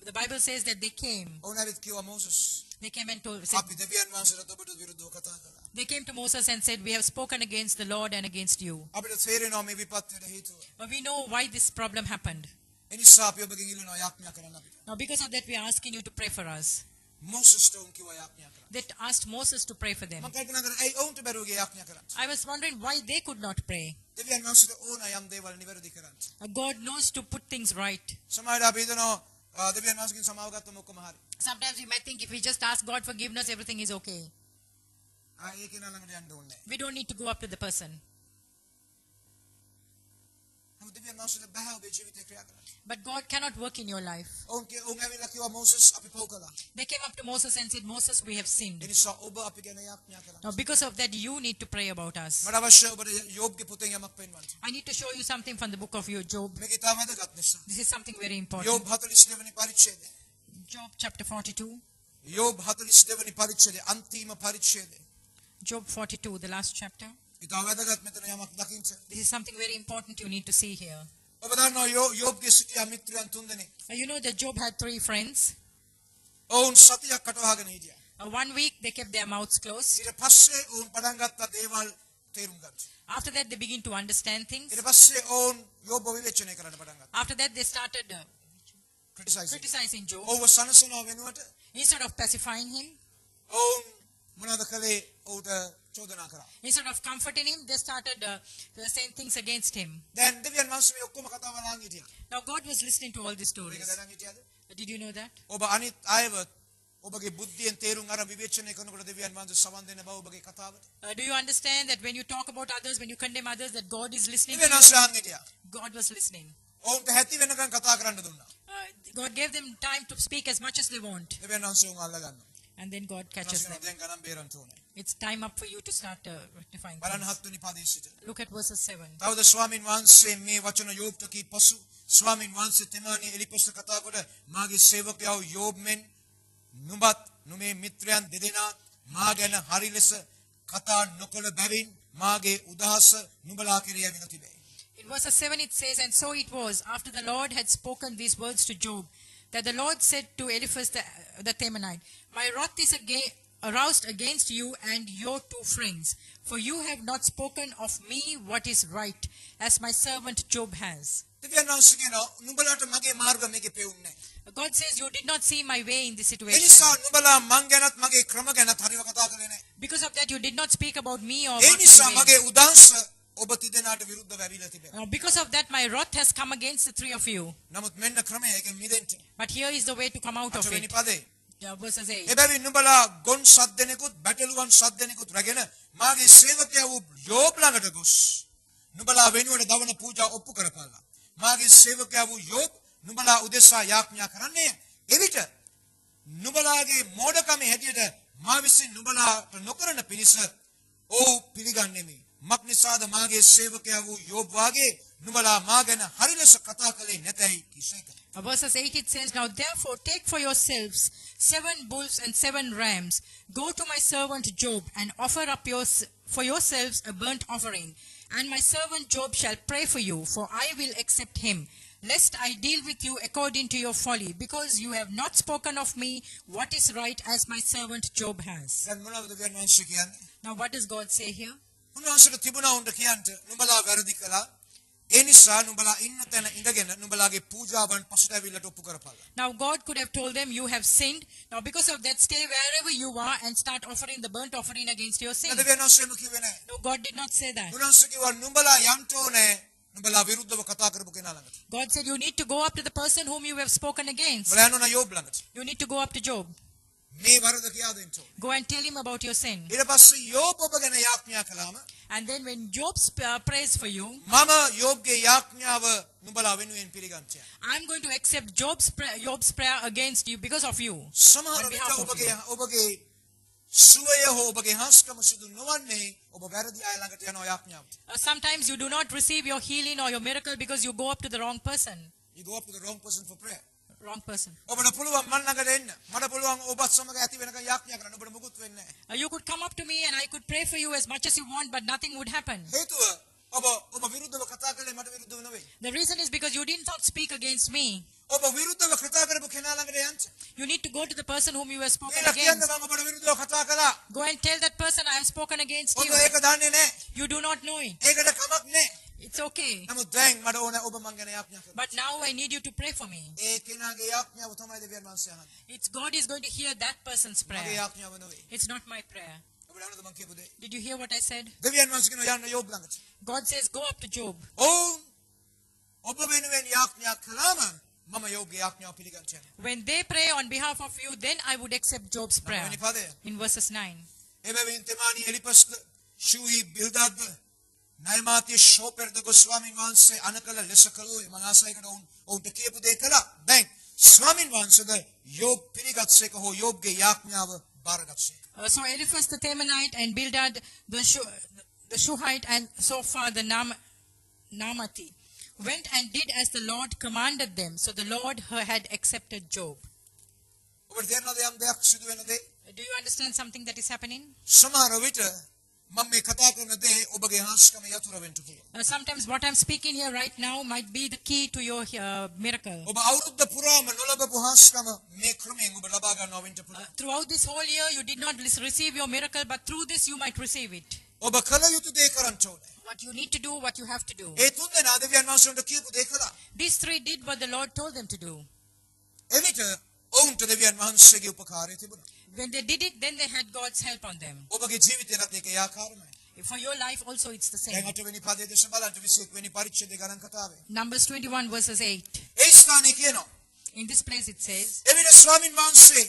The Bible says that they came. ඔවුන් ඇවිත් කිව්වා මොසස්. They came and told. අපි දෙවියන් වහන්සේට ඔබට විරුද්ධව කතා කළා. They came to Moses and said, we have spoken against the Lord and against you. අපිට තේරෙනවා මේ විපත්තියට හේතුව. But we know why this problem happened. ඒ නිසා අපි ඔබගෙන් ඉල්ලනවා යාඥා කරන්න අපිට. Now because of that we are asking you to pray for us. මොසස්ට ඔවුන් කිව්වා යාඥා කරන්න. They asked Moses to pray for them. මම කල්පනා කරා ඇයි ඔවුන්ට බැරුවගේ යාඥා කරන්න. I was wondering why they could not pray. දෙවියන් වහන්සේට ඕන යම් දේවල් නිවැරදි කරන්න. God knows to put things right. සමහරවිට අපි හිතනවා දෙවියන් වහන්සේගෙන් සමාව ගත්තම ඔක්කොම හරි. Sometimes we might think if we just ask God forgiveness, everything is okay. ඒක ළඟට යන්න ඕනේ නැහැ. We don't need to go up to the person. නමුත් දෙවියන් වහන්සේට බෑ ඔබේ ජීවිතේ ක්‍රියා කරන්න. But God cannot work in your life. ඔවුන් ඇවිල්ලා කිව්වා මොසස් අපි පව් කළා. They came up to Moses and said, Moses, we have sinned. ඒ නිසා ඔබ අපි ගැන යාඥා කරන්න. Now because of that, you need to pray about us. මට අවශ්‍ය ඔබට යෝබ්ගේ පොතෙන් යමක් පෙන්වන්න. I need to show you something from the book of Job. මේක ඉතාම වැදගත් නිසා. This is something very important. යෝබ් 42 වෙනි පරිච්ඡේදය. Job chapter 42. යෝබ් 42 වෙනි පරිච්ඡේදය අන්තිම පරිච්ඡේදය. Job 42, the last chapter. ඉතාම වැදගත් මෙතන යමක් දකින්න. This is something very important you need to see here. ඔබ දන්නවා යෝබ්ගේ සිටියා මිත්‍රයන් තුන්දෙනෙක්. You know that Job had 3 friends. ඔවුන් සතියක් කටවහගෙන හිටියා. 1 week they kept their mouths closed. ඊට පස්සේ ඔවුන් පටන් ගත්ත දේවල් තේරුම් ගත්තා. After that they begin to understand things. ඊට පස්සේ ඔවුන් යෝබ්ව විවේචනය කරන්න පටන් ගත්තා. After that they started criticizing Job. ඔව්ව සනසනවා වෙනුවට Instead of pacifying him, ඔවුන් මොනවද කළේ? ඔහුට චෝදනා කරා. instead of comforting him, they started saying things against him. දැන් දෙවියන් වහන්සේ මේ ඔක්කොම කතාව අහන් හිටියා. Now God was listening to all these මේක stories. දැනන් හිටියාද? Did you know that? ඔබ අනිත් අයව ඔබගේ බුද්ධියෙන් තේරුම් අර විවේචනය කරනකොට දෙවියන් වහන්සේ සවන් දෙන බව ඔබගේ කතාවට. Do you understand that when you talk about others, when you condemn others, that God is listening to දෙවියන් you? වහන්සේ අහන් හිටියා. God was listening. ඔවුන්ට හැටි වෙනකන් කතා කරන්න දුන්නා. God gave them time to speak as much as they want. දෙවියන් වහන්සේ උන් අල්ල ගන්නවා. And then God catches them. දැන් ගණන් බේරන්න ඕනේ. It's time up for you to start rectifying බලන්න things. 7 වෙනි පදයේ සිට. Look at verses 7. තවද ස්වාමින් වහන්සේ මේ වචන යෝබ්ට කී පසු ස්වාමින් වහන්සේ තෙමානී එලිපස්ට කතා කොට මාගේ සේවකයව යෝබ් මෙන් නුඹත් නුඹේ මිත්‍රයන් දෙදෙනා මා ගැන හරි ලෙස කතා නොකළ බැවින් මාගේ උදහස නුඹලා කෙරෙහි ඇවිත් තිබේ. In verse 7 it says, and so it was, after the Lord had spoken these words to Job, that the Lord said to Eliphaz the Temanite, my wrath is aroused against you and your two friends, for you have not spoken of me what is right, as my servant Job has. දෙවියන් වහන්සේ කියනවා නුඹලාට මගේ මාර්ග මේකේ පෙවුන්නේ නැහැ. God says, you did not see my way in this A situation. නිසා නුඹලා මං ගැනත් මගේ ක්‍රම ගැනත් හරිව කතා කළේ නැහැ. Because of that, you did not speak about me or A about නිසා my way. මගේ උදාංශ ඔබ තිදෙනාට විරුද්ධව ඇවිල්ලා තිබෙනවා. Because of that, my wrath has come against the three of you. නමුත් මෙන්න ක්‍රමය ඒකෙන් මිදෙන්න. But here is the way to come out of අටවෙනි it. පදේ. Verses 8. එබැවින් නුඹලා ගොන් සද්දෙනෙකුත් බැටළුවන් සද්දෙනෙකුත් රැගෙන මාගේ සේවකයා වූ යෝබ් ළඟට ගොස් නුඹලා වෙනුවට දවන පූජා ඔප්පු කරපළා. මාගේ සේවකයා වූ යෝබ් නුඹලා උදෙසා යාඥා කරන්නේ එවිට නුඹලාගේ මෝඩකමේ හැටියට මා විසින් නුඹලාට නොකරන පිණිස ඔව් පිළිගන්නෙමි. මක් නිසාද මාගේ සේවකයා වූ යෝබ් වාගේ නුඹලා මා ගැන හරි ලෙස කතා කළේ නැතයි කිසේක. Verses 8 it says, Now therefore take for yourselves 7 bulls and 7 rams. Go to my servant Job and offer up for yourselves a burnt offering. And my servant Job shall pray for you, for I will accept him, lest I deal with you according to your folly, because you have not spoken of me what is right, as my servant Job has. දැන් මොනවද දෙවියන් වහන්සේ කියන්නේ? Now what does God say here? උන්වහන්සේට තිබුණා උන්ට කියන්න නුඹලා වැරදි කළා. ඒ නිසා නුඹලා ඉන්න තැන ඉඳගෙන නුඹලාගේ පූජාවන් පසුට ඇවිල්ලා ඔප්පු කරපළා. Now God could have told them, you have sinned. Now because of that, stay wherever you are and start offering the burnt offering against your sin. දෙවියන් වහන්සේම කිව්වේ නැහැ. No, God did not say that. උන්වහන්සේ කිව්වා නුඹලා යන්න ඕනේ නුඹලා විරුද්ධව කතා කරපු කෙනා ළඟට. God said, you need to go up to the person whom you have spoken against. නුඹලා යන්න ඕන යෝබ් ළඟට. You need to go up to Job. මේ වරද කියා දෙන්න ඕනේ. Go and tell him about your sin. ඊට පස්සේ යෝබ් ඔබ ගැන යාඥා කළාම And then when Job prays for you, මම යෝබ්ගේ යාඥාව නුඹලා වෙනුවෙන් පිළිගන්නවා. I'm going to accept Job's prayer against you because of you. සමහර On විට behalf of you. ඔබගේ සුවය හෝ ඔබගේ හාස්කම සිදු නොවන්නේ ඔබ වැරදි අය ළඟට යන යාඥාවට. Sometimes you do not receive your healing or your miracle because you go up to the wrong person. You go up to the wrong person for prayer. Wrong person. ඔබට පුළුවන් මන් ළඟට එන්න. මට පුළුවන් ඔබත් සමග ඇති වෙනකන් යාඥා කරන්න. ඔබට මුකුත් වෙන්නේ නැහැ. You could come up to me and I could pray for you as much as you want, but nothing would happen. හේතුව ඔබ විරුද්ධව කතා කළේ මට විරුද්ධව නෙවෙයි. The reason is because you did not speak against me. ඔබ විරුද්ධව කතා කරපු කෙනා ළඟට යන්න. You need to go to the person whom you have spoken කියලා කියන්න against. මම ඔබට විරුද්ධව කතා කළා. Go and tell that person I have spoken against ඔබ you. ඒක දන්නේ නැහැ. You do not know it. ඒකට කමක් නැහැ. It's okay. නමුත් දැන් මට ඕන ඔබ මං ගැන යාඥා කරන්න. But now I need you to pray for me. ඒ කෙනාගේ යාඥාව තමයි දෙවියන් වහන්සේ අහන්නේ. It's God is going to hear that person's මගේ prayer. යාඥාව නෙවෙයි. It's not my prayer. ඔබ දන්නවද මං කියපු දේ? Did you hear what I said? දෙවියන් වහන්සේ කියනවා යන්න යෝබ් ළඟට. God says, go up to Job. ඔව් ඔබ වෙනුවෙන් යාඥා කළාම මම යෝබ්ගේ යාඥාව පිළිගන්නවා. When they pray on behalf of you, then I would accept Job's prayer. වෙනි පදය. In verses 9. එබැවින් තෙමානි එලිපස්ද ශූහි බිල්දාද්ද නයිමාතිය ෂෝපර්ද ගොස්වාමීන් වහන්සේ අනකල ලෙස කළෝයි මම ආසයිකට ඔවුන්ට කියපු දේ කළා. දැන් ස්වාමීන් වහන්සේද යෝබ් පිළිගත්සේක හෝ යෝබ්ගේ යාඥාව බාරගත්සේක. So Eliphaz the Temanite and Bildad the Shuhite and Zophar the Naamathi went and did as the Lord commanded them. So the Lord had accepted Job. ඔබට තේරෙනවද යම් දෙයක් සිදු වෙන දේ? Do you understand something that is happening? සමහර විට මම මේ කතා කරන දේ ඔබගේ හාස්කම යතුරු වෙන්න පුළුවන්. Sometimes what I'm speaking here right now might be the key to your miracle. ඔබ අවුරුද්ද පුරාම නොලබපු හාස්කම මේ ක්‍රමයෙන් ඔබ ලබා ගන්නවා වෙන්න පුළුවන්. Throughout this whole year, you did not receive your miracle, but through this you might receive it. ඔබ කල යුතු දේ කරන්න ඕනේ. What you need to do, what you have to do. ඒ තුන් දෙනා දෙවියන් වහන්සේට කියපු දේ කළා. These three did what the Lord told them to do. එවිට ඔවුන්ට දෙවියන් වහන්සේගේ උපකාරය තිබුණා. When they did it, then they had God's help on them. ඔබගේ ජීවිතේට ඒක ඒ ආකාරමයි. For your life also it's the දැන් same. 8 වෙනි පදයේ දේශ බලන්න 21 වෙනි පරිච්ඡේදයේ ගණන් කතාවේ. Numbers 21 verses 8. ඒ ස්ථානයේ කියනවා. In this place it says, එවිට ස්වාමින් වහන්සේ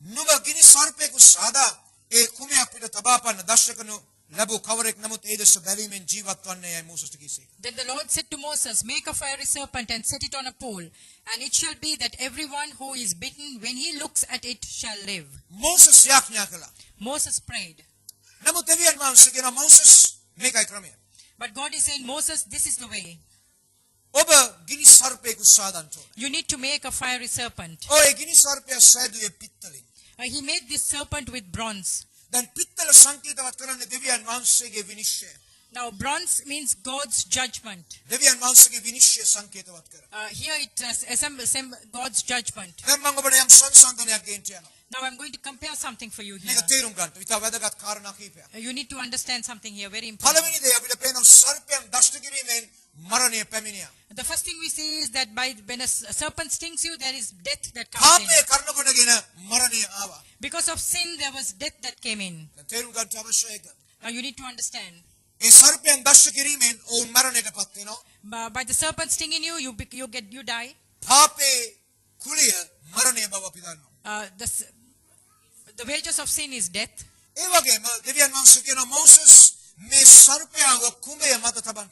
නුඹ ගිනි සර්පයෙකු සාදා ඒ කුමයක් පිට තබාපන්න දර්ශකනු ලැබූ කවරෙක් නමුත් ඒ දෙස බැලීමෙන් ජීවත් වන්නේ යයි මෝසස්ට කීසේ. Then the Lord said to Moses, make a fiery serpent and set it on a pole, and it shall be that everyone who is bitten, when he looks at it, shall live. Moses යාඥා කළා. Moses prayed. නමුත් දෙවියන් වහන්සේ කියනවා Moses මේකයි ක්‍රමය. But God is saying, Moses, this is the way. ඔබ ගිනි සර්පයෙකු සාදන්න ඕනේ. You need to make a fiery serpent. ඔය ගිනි සර්පයා සෑදුවේ පිත්තලින්. He made this serpent with bronze. දැන් පිත්තල සංකේතවත් කරන්නේ දෙවියන් වහන්සේගේ විනිශ්චය. Now, bronze means God's judgment. දෙවියන් වහන්සේගේ විනිශ්චය සංකේතවත් කරනවා. Here it assembles God's judgment. දැන් මම ඔබට යම් සංසන්දනයක් ගේන්න යනවා. Now, I'm going to compare something for you here. මේක තේරුම් ගන්න. ඉතා වැදගත් කාරණා කීපයක්. You need to understand something here, very important. පළවෙනි දේ අපිට පේනවා සර්පයන් දෂ්ට කිරීමෙන් මරණය පැමිණියා. The first thing we see is that when a serpent stings you, there is death that comes in. පාපය කරන කොටගෙන මරණය ආවා. Because of sin, there was death that came in. දැන් තේරුම් ගන්න අවශ්‍යයි ඒක. Now, you need to understand. ඒ සර්පයන් දෂ්ට කිරීමෙන් ඔවුන් මරණයටපත් වෙනවා. By the serpent stinging you, you die. පාපේ කුලිය මරණය බව අපි දන්නවා. The wages of sin is death. ඒ වගේම දෙවියන් වහන්සේ කියනවා මෝසස් මේ සර්පයාව කුඹය මත තබන්න.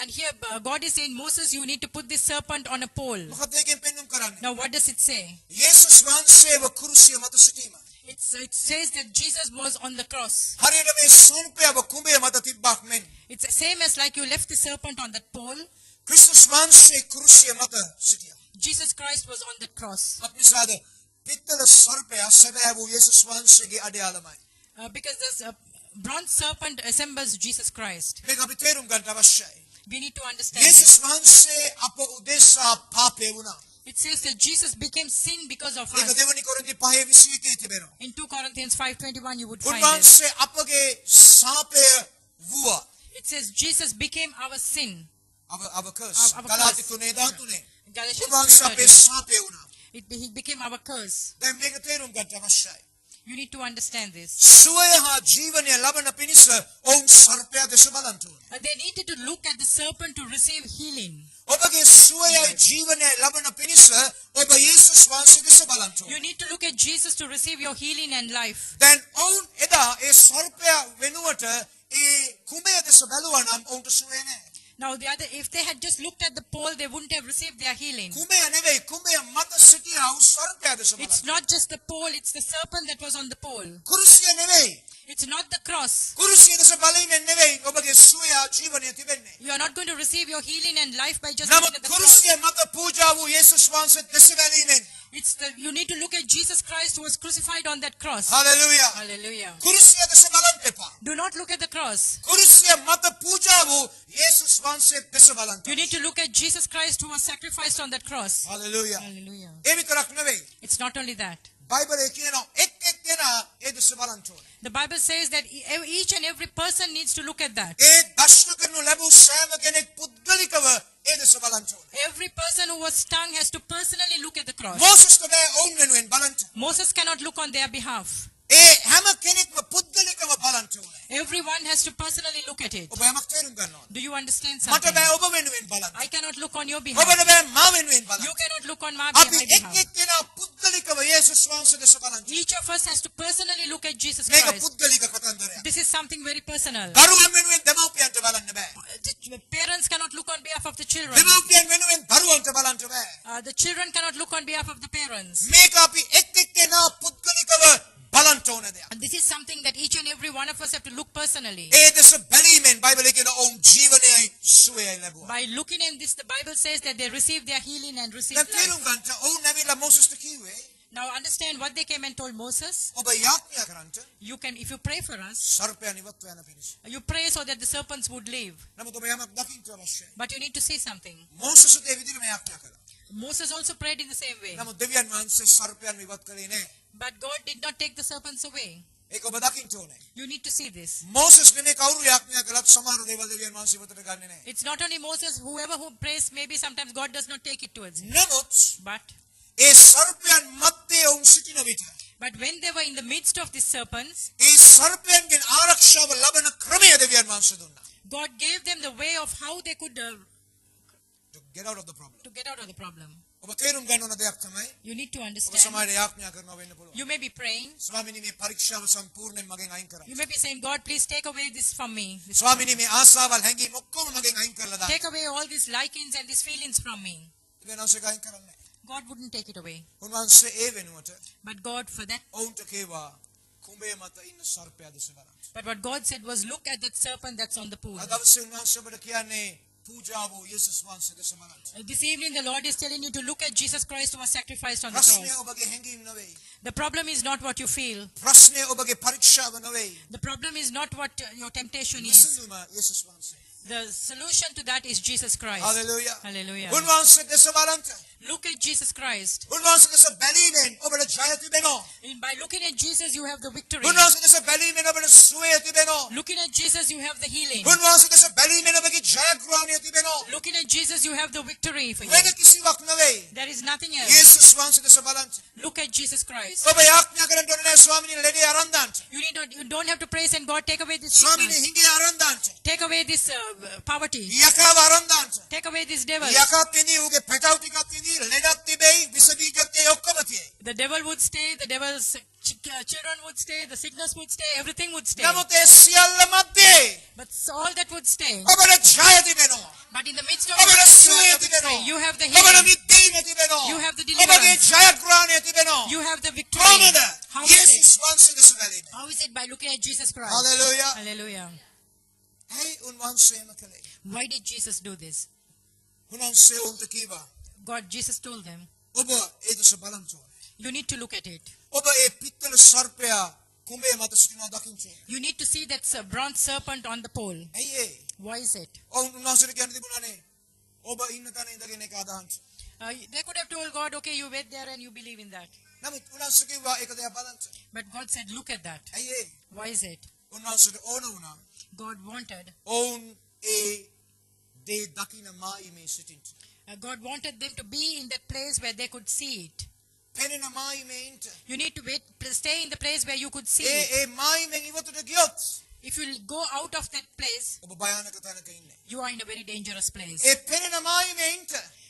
And here God is saying, Moses, you need to put this serpent on a pole. මොකද ඒකෙන් පෙන්වුම් කරන්නේ? Now what does it say? යේසුස් වහන්සේව කුරුසිය මත සිටීම. It says that Jesus was on the cross. හරියට මේ සර්පයාව කුඹය මත තිබ්බක් මෙන්. It's the same as like you left the serpent on that pole. ක්‍රිස්තුස් වහන්සේ කුරුසිය මත සිටියා. Jesus Christ was on the cross. අපිසාද පිත්තල සර්පයා සැබෑ වූ යේසුස් වහන්සේගේ අඩයාලමයි. Because this bronze serpent assembles Jesus Christ. මේක අපි තේරුම් ගන්න අවශ්‍යයි. We need to understand. යේසුස් වහන්සේ අප උදෙසා පාපේ වුණා. It says that Jesus became sin because of ඒක us. දෙවනි කොරින්ති 5:21 තිබෙනවා. In 2 Corinthians 5:21 you would find it. උන්වහන්සේ අපගේ සාපය වුණා. It says Jesus became our sin. our curse. Our ගලාති curse. 3:13. Galatians උන්වහන්සේ අපේ 3:13. සාපය වුණා. He became our curse. දැන් මේක තේරුම් ගන්න අවශ්‍යයි. You need to understand this. සුවය හා ජීවනය ලබන පිණිස ඔවුන් සර්පයා දෙස බලන්න ඕනේ. They needed to look at the serpent to receive healing. ඔබගේ සුවයයි ජීවනය ලබන පිණිස ඔබ යේසුස් වහන්සේ දෙස බලන්න You ඕනේ. need to look at Jesus to receive your healing and life. දැන් ඔවුන් එදා ඒ සර්පයා වෙනුවට ඒ කුඹය දෙස බැලුවා නම් ඔවුන්ට සුවය නැහැ. Now, if they had just looked at the pole, they wouldn't have received their healing. කුඹය නෙවෙයි කුඹය මත සිටියා වූ සර්පයා දෙස It's බලන්න. not just the pole, it's the serpent that was on the pole. කුරුසිය නෙවෙයි. It's not the cross. කුරුසිය දෙස බලමින් නෙවෙයි ඔබගේ සුවය ජීවනය තිබෙන්නේ. You are not going to receive your healing and life by just looking නමුත් at the cross. කුරුසිය මත පූජා වූ යේසුස් වහන්සේ දෙස බැලීමෙන් You need to look at Jesus Christ who was crucified on that cross. Hallelujah. Hallelujah. කුරුසිය දෙස බලන්න එපා. Do not look at the cross. කුරුසිය මත පූජා වූ යේසුස් වහන්සේ දෙස බලන්න. You need to look at Jesus Christ who was sacrificed on that cross. Hallelujah. Hallelujah. ඒ විතරක් නෙවෙයි. It's not only that. බයිබලයේ කියනවා එක් එක් දෙනා ඒ දෙස බලන්න ඕනේ. The Bible says that each and every person needs to look at that. ඒ දර්ශන කරනු ලැබූ සෑම කෙනෙක් පුද්ගලිකව ඒ දෙස බලන්න ඕනේ. Every person who was stung has to personally look at the cross. මෝසස්ට බෑ ඔවුන් වෙනුවෙන් බලන්න. Moses cannot look on their behalf. ඒ හැම කෙනෙක්ම පුද්ගලිකව බලන්න ඕනේ. Everyone has to personally look at it. ඔබ යමක් තේරුම් ගන්න ඕනේ. Do you understand මට something? බෑ ඔබ වෙනුවෙන් බලන්න. I cannot look on your behalf. ඔබට බෑ මා වෙනුවෙන් බලන්න. You cannot look on my අපි එක් behalf. එක් දෙනා පුද්ගලිකව යේසුස් වහන්සේ දෙස බලන්න. Each of us has to personally look at Jesus මේක Christ. පුද්ගලික කතන්දරයක්. This is something very personal. දරුවන් වෙනුවෙන් දෙමව්පියන්ට බලන්න බෑ. The parents cannot look on behalf of the children. දෙමව්පියන් වෙනුවෙන් දරුවන්ට බලන්න බෑ. The children cannot look on behalf of the parents. මේක අපි එක් එක් දෙනා පුද්ගලිකව බලන්න ඕන දෙයක්. And this is something that each and every one of us have to look personally. ඒ දෙස බැලීමෙන් බයිබලයේ කියන ඔවුන් ජීවනයයි සුවයයි ලැබුවා. By looking in this, the Bible says that they received their healing and received දැන් life. තේරුම් ගන්න ඔවුන් ඇවිල්ලා මෝසස්ට කිව්වේ Now understand what they came and told Moses. ඔබ යාඥා කරන්ට You can, if you pray for us, සර්පයන් ඉවත්ව යන පිණිස. you pray so that the serpents would leave. නමුත් ඔබ යමක් දකින්න අවශ්‍යයි. But you need to say something. Moses ඒ විදිහටම යාඥා කළා. Moses also prayed in the same way. නමුත් දෙවියන් වහන්සේ සර්පයන් ඉවත් කළේ නැහැ. But God did not take the serpents away. ඒක ඔබ දකින්න ඕනේ. You need to see this. Moses නෙමෙයි කවුරු යාඥා කළත් සමහර දේවල් දෙවියන් වහන්සේ ඉවතට ගන්නෙ නැහැ. It's not only Moses, whoever who prays, maybe sometimes God does not take it towards him. නමුත් But ඒ සර්පයන් මැත්තේ ඔවුන් සිටින විට when they were in the midst of these serpents, ඒ සර්පයන්ගෙන් ආරක්ෂාව ලබන ක්‍රමය දෙවියන් වහන්සේ දුන්නා. God gave them the way of how they could To get out of the problem. to get out of the problem. ඔබ තේරුම් ගන්න ඕන දෙයක් තමයි You need to ඔබ understand. සමහර යාඥා කරනවා වෙන්න පුළුවන්. You may be praying. ස්වාමිනී මේ පරීක්ෂාව සම්පූර්ණයෙන් මගෙන් අයින් කරන්න. You may be saying, God, please take away this from me. ස්වාමිනී මේ ආසාවල් හැඟීම් ඔක්කොම මගෙන් අයින් කරලා දාන්න. Take away all these likings and these feelings from me. දෙවියන් වහන්සේ අයින් කරන්නේ නැහැ. God wouldn't take it away. උන්වහන්සේ ඒ වෙනුවට But God, for that, ඔවුන්ට කේවා කුඹේ මත ඉන්න සර්පයා දෙස බලන්න. but what God said was, look at that serpent that's on the pool. අද දවසේ උන්වහන්සේ ඔබට කියන්නේ පූජාව වූ යේසුස් වහන්සේ දෙස බලන්න. This evening, the Lord is telling you to look at Jesus Christ who was sacrificed on the ප්‍රශ්නය cross. ඔබගේ හැඟීම් නෙවෙයි. The problem is not what you feel. ප්‍රශ්නය ඔබගේ පරීක්ෂාව නෙවෙයි. The problem is not what your temptation is. විසඳුම යේසුස් වහන්සේ. The solution to that is Jesus Christ. Hallelujah. Hallelujah. උන්වහන්සේ දෙස බලන්න. Look at Jesus Christ. උන්වහන්සේ දෙස බැලීමෙන් ඔබට ජය තිබෙනවා. And by looking at Jesus, you have the victory. උන්වහන්සේ දෙස බැලීමෙන් ඔබට සුවය තිබෙනවා. Looking at Jesus, you have the healing. උන්වහන්සේ දෙස බැලීමෙන් ඔබගේ ජයග්‍රහණය තිබෙනවා. Looking at Jesus, you have the victory for you. වෙන කිසිවක් නෙවෙයි. There is nothing else. යේසුස් වහන්සේ දෙස බලන්න. Look at Jesus Christ. ඔබ යාඥා කරන්න ඕනේ නැහැ ස්වාමීනි ලෙඩේ අරන් දාන්න. You don't have to praise and God take away this ස්වාමීනි sickness. හිඟේ අරන් දාන්න. Take away this poverty. යකාව අරන් දාන්න. Take away this devil. යකා පිනී උගේ පැටව ටිකක් තිනී ලෙඩක් තිබෙයි විස බීජක් තියේ ඔක්කොම තියේ. The devil would stay, the devil's children would stay, the sickness would stay, everything would stay. නමුත් ඒ සියල්ල මැද්දේ But all that would stay. ඔබට ජය තිබෙනවා. But in the midst of ඔබට it, සුවය you have the victory. තිබෙනවා. You have the ඔබට healing. මිදීම තිබෙනවා. You have the ඔබගේ deliverance. ජයග්‍රහණය තිබෙනවා. You have the victory. කොහොමද? How is it? යේසුස් වහන්සේ දෙස බැලීම. How is it? By looking at Jesus Christ. Hallelujah. Hallelujah. ඇයි උන්වහන්සේම කළේ? Why did Jesus do this? උන්වහන්සේ උන්ට කීවා Jesus told them, ඔබ ඒ දෙස බලන්න ඕනේ. you need to look at it. ඔබ ඒ පිත්තල සර්පයා කුඹේ මත සිටිනවා දකින්න ඕනේ. You need to see that bronze serpent on the pole. ඇයි ඒ? Why is it? උන්වහන්සේට කියන්න තිබුණානේ. ඔබ ඉන්න තැන ඉඳගෙන ඒක අදහන්න. They could have told God, okay, you wait there and you believe in that. නමුත් උන්වහන්සේ කිව්වා ඒක දිහා බලන්න. But God said, look at that. ඇයි ඒ? Why is it? උන්වහන්සේට ඕන වුණා. God wanted. ඔවුන් ඒ දේ දකින්න මායිමේ සිටින්න. God wanted them to be in that place where they could see it. පෙනෙන මායිමේ ඉන්න. You need to stay in the place where you could see it. ඒ මායිමෙන් ඉවතට ගියොත් If you go out of that place, ඔබ භයානක තැනක ඉන්නේ. you are in a very dangerous place. ඒ පෙනෙන මායිමේ ඉන්න.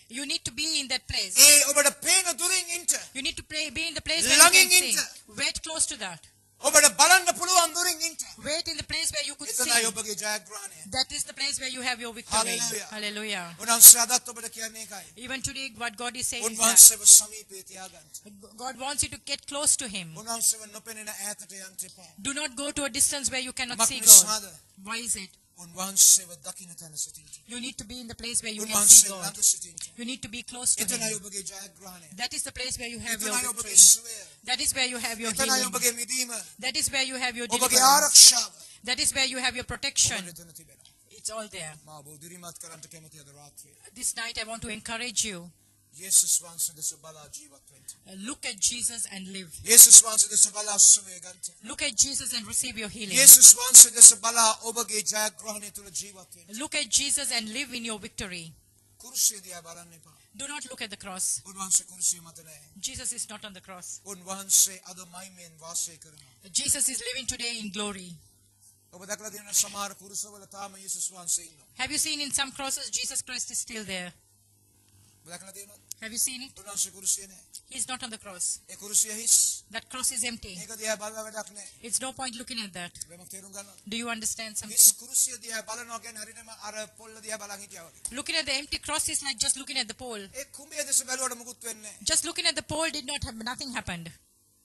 You need to be in that place. ඒ ඔබට පේන දුරින් ඉන්න. You need to be in the place where you can ළඟින් see. ඉන්න. Wait close to that. ඔබට බලන්න පුළුවන් දුරින් ඉන්න. Wait in the place where you could see. එතනයි ඔබගේ ජයග්‍රහණය. That is the place where you have your victory. Hallelujah. Hallelujah. උන්වහන්සේ අදත් ඔබට කියන්නේ ඒකයි. Even today, what God is saying is උන්වහන්සේව සමීපේ තියාගන්න. that God wants you to get close to Him. උන්වහන්සේව නොපෙනෙන ඈතට යන්න එපා. Do not go to a distance where you cannot see God. මක්නිසාද? Why is it? උන්වහන්සේව දකින්න තැන සිටින්න. You need to be in the place where you can see උන්වහන්සේ God. ළඟ සිටින්න. You need to be close to එතනයි Him. ඔබගේ ජයග්‍රහණය. That is the place where you have your එතනයි victory. ඔබගේ සුවය. That is where you have your එතනයි healing. ඔබගේ මිදීම. That is where you have your ඔබගේ deliverance. ආරක්ෂාව. That is where you have your protection. ඔබට එතන තිබෙනවා. It's all there. මා ඔබ දිරිමත් කරන්න කැමති අද රාත්‍රියේ. This night I want to encourage you. යේසුස් වහන්සේ දෙස බලා ජීවත් වෙන්න. Look at Jesus and live. යේසුස් වහන්සේ දෙස බලා සුවය ගන්න. Look at Jesus and receive your healing. යේසුස් වහන්සේ දෙස බලා ඔබගේ ජයග්‍රහණය තුල ජීවත් වෙන්න. Look at Jesus and live in your victory. කුරුසිය දිහා බලන්න එපා. Do not look at the cross. උන්වහන්සේ කුරුසිය මත නැහැ. Jesus is not on the cross. උන්වහන්සේ අද මයිමෙන් වාසය කරනවා. Jesus is living today in glory. ඔබ දැකලා තියෙන සමහර කුරුසවල තාම යේසුස් වහන්සේ ඉන්නවා. Have you seen in some crosses Jesus Christ is still there? ඔබ දැකලා තියෙනවද? Have you seen it? උන්වහන්සේ කුරුසිය නැහැ. He is not on the cross. ඒ කුරුසිය හිස්. That cross is empty. මේක දිහා බලලා වැඩක් නැහැ. It's no point looking at that. වෙනම තේරුම් ගන්නවා. Do you understand something? හිස් කුරුසිය දිහා බලනවා කියන්නේ හරියටම අර පොල්ල දිහා බලන් හිටියා වගේ. Looking at the empty cross is like just looking at the pole. ඒ කුඹේ දෙස බැලුවට මුකුත් වෙන්නේ නැහැ. Just looking at the pole did not have nothing happened.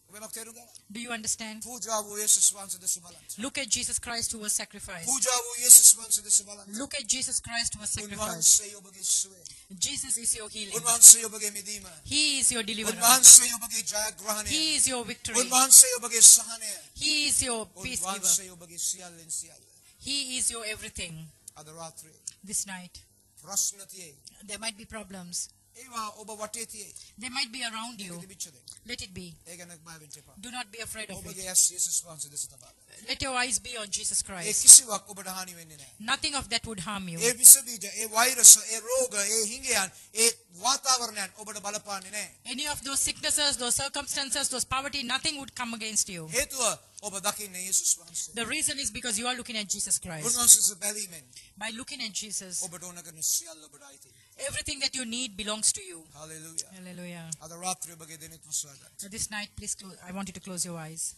ඔබ වෙනම තේරුම් ගන්නවා. Do you understand? පූජා වූ යේසුස් වහන්සේ දෙස බලන්න. Look at Jesus Christ who was sacrificed. පූජා වූ යේසුස් වහන්සේ දෙස බලන්න. Look at Jesus Christ who was sacrificed. උන්වහන්සේ ඔබගේ සුවය. Jesus is your healing. උන්වහන්සේ ඔබගේ මිදීම. He is your deliverer. උන්වහන්සේ ඔබගේ ජයග්‍රහණය. He is your victory. උන්වහන්සේ ඔබගේ සහනය. He is your peace giver. උන්වහන්සේ ඔබගේ සියල්ලෙන් සියල්ල. He is your everything. අද රාත්‍රියේ This night, ප්‍රශ්න තියෙයි. there might be problems. ඒවා ඔබ වටේ තියෙයි. They might be around ඒක you. තිබිච්ච දේ. Let it be. ඒ ගැන බය වෙන්න එපා. Do not be afraid of it. ඔබගේ ඇස් යේසුස් වහන්සේ දෙස තබා ගන්න. Let your eyes be on Jesus A Christ. කිසිවක් ඔබට හානි වෙන්නේ නැහැ. Nothing of that would harm you. ඒ විස බීජ, ඒ වෛරස්, ඒ රෝග, ඒ හිඟයන්, ඒ වාතාවරණයන් ඔබට බලපාන්නේ නැහැ. Any of those sicknesses, those circumstances, those poverty, nothing would come against you. හේතුව ඔබ දකින්නේ යේසුස් වහන්සේ. The reason is because you are looking at Jesus Christ. උන්වහන්සේ බැලීමෙන් By looking at Jesus, ඔබට ඕන කරන සියල්ල ඔබට අයිතියි. everything that you need belongs to you. Hallelujah. Hallelujah. අද රාත්‍රියේ ඔබගේ දෙනෙත් විශ්වාසයි. So this night, please close. I want you to close your eyes.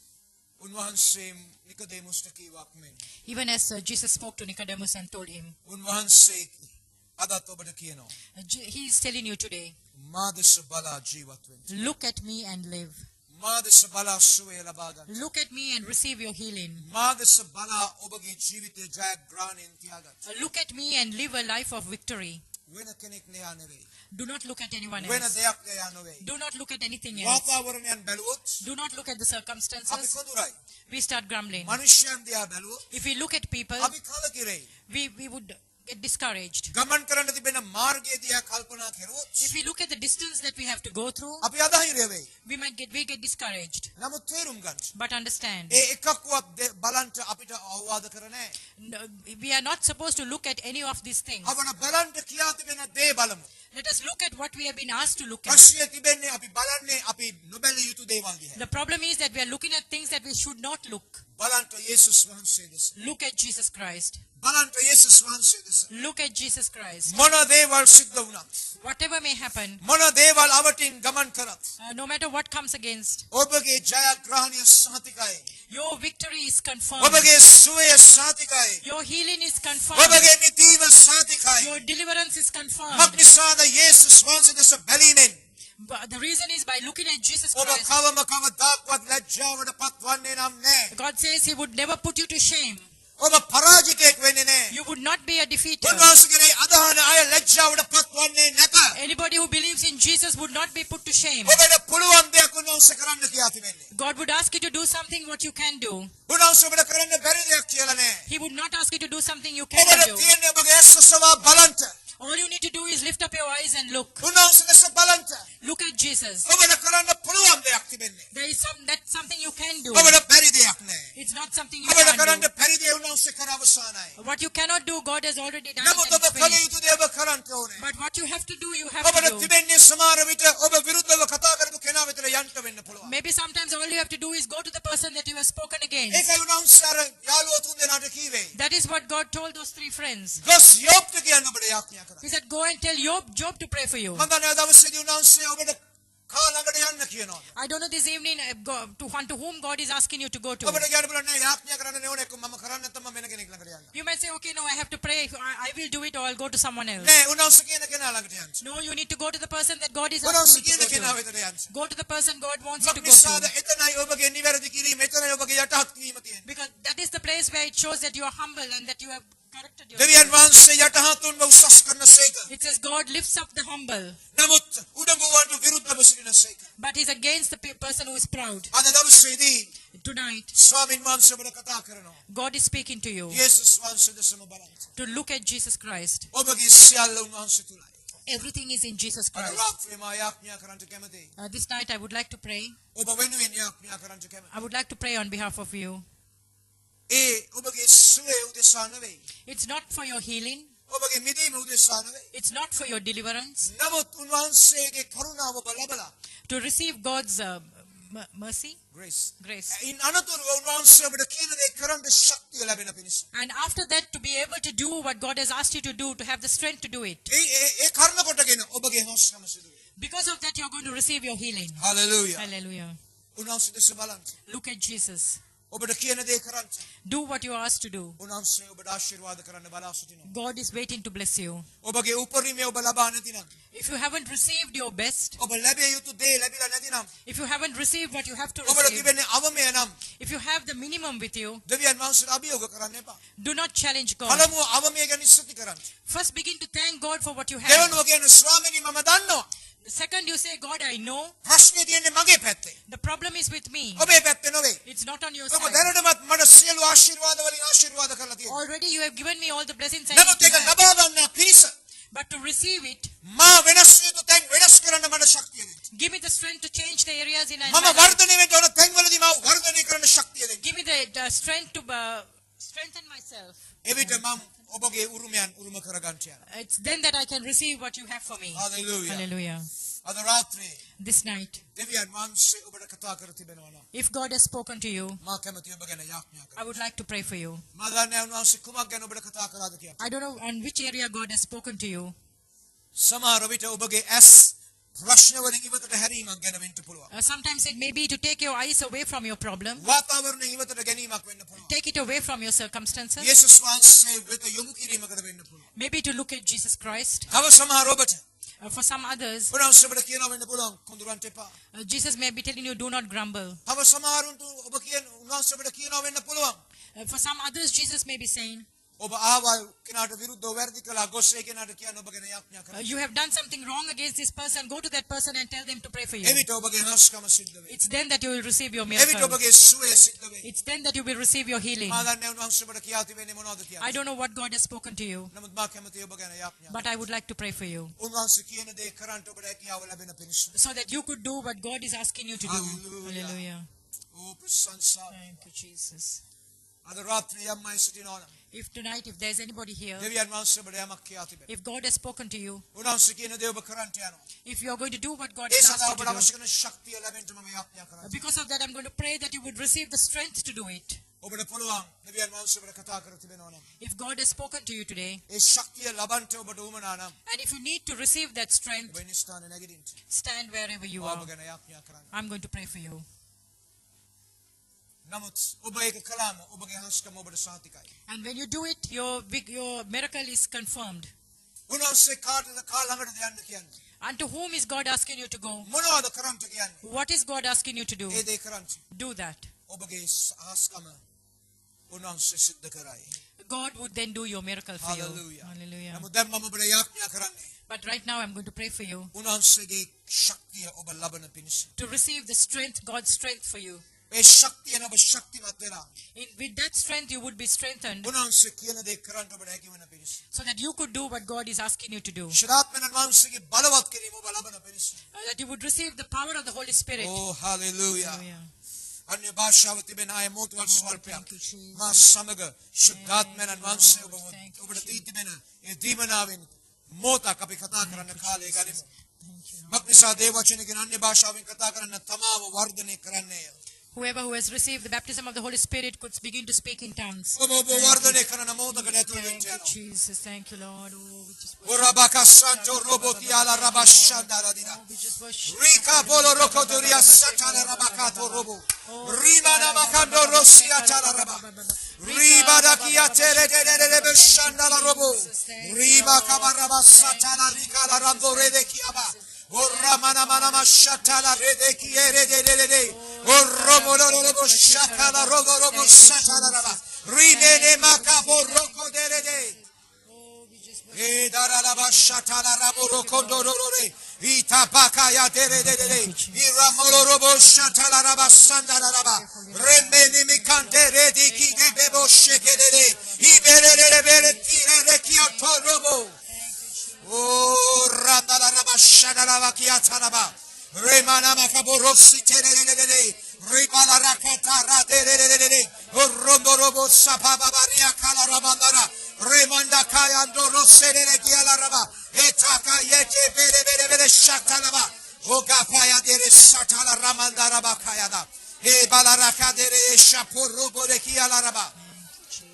උන්වහන්සේ නිකොදේමුස්ට කීවක් මෙන්. Even as Jesus spoke to Nicodemus and told him, උන්වහන්සේ අදත් ඔබට කියනවා. He is telling you today, මා දෙස බලා ජීවත් වෙන්න. look at me and live. මා දෙස බලා සුවය ලබා ගන්න. Look at me and receive your healing. මා දෙස බලා ඔබගේ ජීවිතය ජයග්‍රහණයෙන් තියාගන්න. Look at me and live a life of victory. වෙන කෙනෙක් නෙයා නෙවෙයි. Do not look at anyone වෙන else. දෙයක් නෙයා නෙවෙයි. Do not look at anything else. වාතාවරණයන් බැලුවොත් Do not look at the අපි circumstances. කොඳුරයි. We start grumbling. මනුෂ්‍යයන් දිහා බැලුවොත් If we look at people, අපි කලකිරෙයි. we would get discouraged. ගමන් කරන්න තිබෙන මාර්ගය දිහා කල්පනා කරුවොත් If we look at the distance that we have to go through, අපි අධෛර්ය වෙයි. we get discouraged. නමුත් තේරුම් ගන්න. But understand, ඒ එකක්වත් බලන්ට අපිට අවවාද කර නැහැ. no, we are not supposed to look at any of these things. අපට බලන්ට කියා තිබෙන දේ බලමු. Let us look at what we have been asked to look at. ප්‍රශ්නය තිබෙන්නේ අපි බලන්නේ අපි නොබැලිය යුතු දේවල් දිහා. The problem is that we are looking at things that we should not look. බලන්ට යේසුස් වහන්සේ දෙස. Look at Jesus Christ. බලන්ට යේසුස් වහන්සේ දෙස. Look at Jesus Christ. මොන දේවල් සිද්ධ වුණත් Whatever may happen, මොන දේවල් අවටින් ගමන් කරත් no matter what comes against, ඔබගේ ජයග්‍රහණය සහතිකයි. your victory is confirmed. ඔබගේ සුවය සහතිකයි. Your healing is confirmed. ඔබගේ මිදීම සහතිකයි. Your deliverance is confirmed. මක්නිසාද යේසුස් වහන්සේ දෙස බැලීමෙන් But the reason is by looking at Jesus ඔබ Christ. කවම කවදාවත් ලැජ්ජාවට පත්වන්නේ නම් නැහැ. God says He would never put you to shame. ඔබ පරාජිකයෙක් වෙන්නේ නැහැ. You would not be a defeater. උන්වහන්සේගේ අදහන අය ලැජ්ජාවට පත්වන්නේ නැත. Anybody who believes in Jesus would not be put to shame. ඔබට පුළුවන් දෙයක් උන්වහන්සේ කරන්න කියා තිබෙන්නේ. God would ask you to do something what you can do. උන්වහන්සේ ඔබට කරන්න බැරි දෙයක් කියලා නැහැ. He would not ask you to do something you ඔබට cannot do. තියෙන්නේ ඔබගේ ඇස් ඔසවා බලන්න. All you need to do is lift up your eyes and look. උන්වහන්සේ දෙස බලන්න. Look at Jesus. ඔබට කරන්න පුළුවන් දෙයක් තිබෙන්නේ. There is that's something you can do. ඔබට බැරි දෙයක් නැහැ. It's not something you ඔබට can කරන්න do. බැරි දේ උන්වහන්සේ කර අවසానයි. What you cannot do, God has already done නමුත් it ඔබ and කල finished. යුතු දේ ඔබ කරන්න ඕනේ. But what you have to do, you have to ඔබට do. තිබෙන්නේ සමහර විට ඔබ විරුද්ධව කතා කරපු කෙනා වෙතට යන්න වෙන්න පුළුවන්. Maybe sometimes all you have to do is go to the person that you have spoken against. ඒකයි උන්වහන්සේ අර යාළුවෝ තුන් දෙනාට කීවේ. That is what God told those three friends. ගොස් යොබ්ට කියන්න ඔබට යාඥා කරා. He said, go and tell Job to pray for you. මම දන්නේ දවසේදී උන්වහන්සේ ඔබට කා ළඟට යන්න කියනවා. I don't know this evening to whom God is asking you to go to. ඔබට කියන්න පුළුවන් නෑ යාඥා කරන්න ඕනේ එක්ක මම කරන්නේ නැත්නම් මම වෙන කෙනෙක් ළඟට යන්න. You might say, okay, no, I have to pray. I will do it or I'll go to someone else. නෑ උන්වහන්සේ කියන කෙනා ළඟට යන්න. No, you need to go to the person that God is උන්වහන්සේ asking you කියන to කෙනා go to. වෙතට යන්න. Go to the person God wants you to go මක්නිසාද to. එතනයි ඔබගේ නිවැරදි කිරීම එතනයි ඔබගේ යටහත් වීම තියෙන්නේ. Because that is the place where it shows that you are humble and that you have corrected දෙවියන් yourself. වහන්සේ යටහතුන්ව උසස් කරනසේක. It says God lifts up the humble, නමුත් උඩඟුවන්ට විරුද්ධව සිටිනසේක. but He's against the person who is proud. අද දවසේදී Tonight, ස්වාමීන් වහන්සේ ඔබට කතා කරනවා. God is speaking to you යේසුස් වහන්සේ දෙසම බලන්න. to look at Jesus Christ. ඔබගේ සියල්ල උන්වහන්සේ තුලයි. Everything is in Jesus අද Christ. රාත්‍රියේ මා යාඥා කරන්න කැමතියි. This night I would like to pray. ඔබ වෙනුවෙන් යාඥා කරන්න කැමතියි. I would like to pray on behalf of you. ඒ ඔබගේ සුවය උදෙසා නෙවෙයි. It's not for your healing. ඔබගේ මිදීම උදෙසා නෙවෙයි. It's not for your deliverance. නමුත් උන්වහන්සේගේ කරුණාව ඔබ ලබලා To receive God's mercy, grace. grace. ඉන් අනතුරුව උන්වහන්සේ ඔබට කියන දේ කරන්න ශක්තිය ලැබෙන පිණිස. And after that, to be able to do what God has asked you to do, to have the strength to do it. ඒ කර්ම කොටගෙන ඔබගේ හොස්කම සිදු වෙයි. Because of that, you're going to receive your healing. Hallelujah. Hallelujah. උන්වහන්සේ දෙස බලන්න. Look at Jesus. ඔබට කියන දේ කරන්න. Do what you are asked to do. උන්වහන්සේ ඔබට ආශිර්වාද කරන්න බලා සිටිනවා. God is waiting to bless you. ඔබගේ උපරිමය ඔබ ලබා නැතිනම් If you haven't received your best, ඔබ ලැබිය යුතු දේ ලැබිලා නැතිනම් if you haven't received what you have to ඔබට receive, තිබෙන්නේ අවමය නම් if you have the minimum with you, දෙවියන් වහන්සේට අභියෝග කරන්න එපා. do not challenge God. පළමුව අවමය ගැන ස්තුති කරන්න. First, begin to thank God for what you have. දෙවනුව කියන්නේ ස්වාමීනි මම දන්නවා. The second, you say, God, I know. ප්‍රශ්නේ තියෙන්නේ මගේ පැත්තේ. The problem is with me. ඔබේ පැත්තේ නෙවෙයි. It's not on your ඔබ side. දැනටමත් මට සියලු ආශිර්වාද වලින් ආශිර්වාද කරලා තියෙනවා. Already you have given me all the blessings I නමුත් need ඒක to have. ලබා ගන්න පිණිස But to receive it, මා වෙනස් යුතු තැන් වෙනස් කරන්න මට ශක්තිය දෙන්න. give me the strength to change the areas in my මම life. වර්ධනය වෙන්න ඕන තැන්වලදී මම වර්ධනය කරන්න ශක්තිය දෙන්න. Give me the strength to strengthen myself. එවිට මම ඔබගේ උරුමයන් උරුම කරගන්න යනවා. It's then that I can receive what you have for me. Hallelujah. Hallelujah. අද රාත්‍රියේ This night, දෙවියන් වහන්සේ ඔබට කතා කර තිබෙනවා නම් if God has spoken to you, මා කැමතියි ඔබ ගැන යාඥා කරන්න. I would like to pray for you. මා දන්නේ උන්වහන්සේ කුමක් ගැන ඔබට කතා කරාද කියලා. I don't know on which area God has spoken to you. සමහර විට ඔබගේ ඇස් ප්‍රශ්න වලින් ඉවතට හැරීමක් ගැන වෙන්න පුළුවන්. Sometimes it may be to take your eyes away from your problem, වාතාවරණයෙන් ඉවතට ගැනීමක් වෙන්න පුළුවන්. take it away from your circumstances, යේසුස් වහන්සේ වෙත යොමු කිරීමකට වෙන්න පුළුවන්. maybe to look at Jesus Christ. තව සමහර ඔබට For some others, උන්වහන්සේ ඔබට කියනවා වෙන්න පුළුවන් කොඳුරන්ට එපා. Jesus may be telling you, do not grumble. තව සමහරුන්ට ඔබ කියන උන්වහන්සේ ඔබට කියනවා වෙන්න පුළුවන්. For some others, Jesus may be saying, ඔබ ආවා කෙනාට විරුද්ධව වැරදි කළා ගොස් ඒ කෙනාට කියන්න ඔබ ගැන යාඥා කරන්න. you have done something wrong against this person, go to that person and tell them to pray for you. එවිට ඔබගේ හස්කම සිද්ධ වෙයි. It's then that you will receive your එවිට miracle. ඔබගේ සුවය සිද්ධ වෙයි. It's then that you will receive your healing. මා දන්නේ උන්වහන්සේ ඔබට කියා තිබෙන්නේ මොනවද කියලා. I don't know what God has spoken to you, නමුත් මා කැමතියි ඔබ ගැන යාඥා. but I would like to pray for you, උන්වහන්සේ කියන දේ කරන්න ඔබට හැකියාව ලැබෙන පිණිස. so that you could do what God is asking you to do. Hallelujah. Hallelujah. ඕ ප්‍රශංසා. Thank you, Jesus. අද රාත්‍රියේ යම්මයි සිටිනවා. If tonight, if there's anybody here, දෙවියන් වහන්සේ ඔබට යමක් කියා තිබෙනවා. if God has spoken to you, උන්වහන්සේ කියන දේ ඔබ කරන්න යනවා. if you are going to do what God A has සඳහා asked you ඔබට to අවශ්‍ය do, කරන ශක්තිය ලැබෙන්න මම යාඥා කරනවා. because of that, I'm going to pray that you would receive the strength to do it. ඔබට පුළුවන් දෙවියන් වහන්සේ ඔබට කතා කර තිබෙනවා නම්. If God has spoken to you today, ඒ ශක්තිය ලබන්න ඔබට උවමනා නම් and if you need to receive that strength, ඔබ නිස්ථාන නැගිටින්න. stand wherever you ඔබ are. ගැන යාඥා කරන්න. I'm going to pray for you. නමුත් ඔබ ඒක කළාම ඔබගේ හස්කම ඔබට සාතිකයි. And when you do it, your miracle is confirmed. උන්වහන්සේ කාටද කා ළඟටද යන්න කියන්නේ? Unto whom is God asking you to go? මොනවද කරන්න කියන්නේ? What is God asking you to do? ඒ දේ කරන්න. Do that. ඔබගේ හස්කම උන්වහන්සේ සිද්ධ කරයි. God would then do your miracle for you. Hallelujah. Hallelujah. නමුත් දැන් මම ඔබට යාඥා කරන්නේ But right now, I'm going to pray for you උන්වහන්සේගේ ශක්තිය ඔබ ලබන පිණිස. to receive the strength, God's strength for you. ඒ ශක්තියෙන් ඔබ ශක්තිමත් වෙලා With that strength, you would be strengthened උන්වහන්සේ කියන දේ කරන්න ඔබට හැකි වෙන පිණිස. so that you could do what God is asking you to do. ශිරාත්මන වහන්සේගේ බලවත් කිරීම ඔබ ලබන පිණිස. That you would receive the power of the Holy Spirit. Oh hallelujah. Hallelujah. අන්‍ය භාෂාව තිබෙන අය මොහොතවල ස්වල්පයක් Thank you, Jesus. මා සමග ශුද්ධාත්මයන් වහන්සේ ඔබට දී තිබෙන ඒ දීමනාවෙන් මොහොතක් අපි කතා කරන්න කාලය ගනිමු. Thank you. මක්නිසා දේ වචනකින් අන්‍ය භාෂාවෙන් කතා කරන්න තමාව වර්ධනය කරන්නේය. Whoever who has received the baptism of the Holy Spirit could begin to speak in tongues. ඔබ වර්ධනය කරන මොහොතකට ඇතුළු වෙන්න Thank you, යනවා. Jesus. Thank you, Lord. Oh, we just ඔරබක සන්තෝ රොබෝතියාලා රබෂන්දාරදිනා. we just worship. Rika bolo rokodoria satana rabakato robo. Rima namakando rosia tala raba. Riba dakia tere de beshanda la robo. Riba kabaraba satana rika la rando rede kiaba. Orra mana mana mashatala rede kiere de. Orrobo robo shatala robo satana raba. Rimene makabo roko de. E daraba shatala rabo rokondo rore. Ita bakaya de. Ira molo robo shatala raba sandala raba. Remeni mikante redi ki de bebo shekede. Ibere bere tire kioto robo. Oh ratala raba shadala vakia taraba. Remana makabo rosi tere. Ribala rakata rade. Rondo robo sapabaria kala rabandara. Remanda kaya ndoro serere kiala raba. Etaka yete bere shatalaba. Oga paya dere satala ramanda raba kaya da. E balaraka dere shapuru bore kiala raba.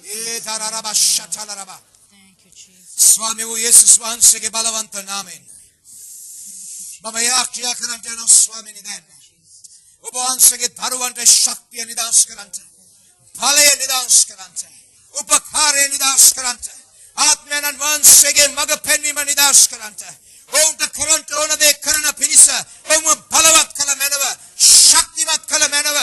E dararaba shatala raba. Thank you, Jesus. Swami wo Yesus වහන්සේගේ බලවන්ත නාමයෙන්. මම යාඥා කරන්ට යන ස්වාමීනි දැන්. ඔබ වහන්සේගේ දරුවන්ට ශක්තිය නිදාස් කරන්ට. බලය නිදාස් කරන්ට. උපකාරය නිදාස් කරන්ට. ආත්මයන් වහන්සේගේ මඟ පෙන්වීම නිදාස් කරන්ට. ඔවුන්ට කරන්ට ඕන දේ කරන පිණිස ඔවුන් බලවත් කළ මැනව, ශක්තිමත් කළ මැනව,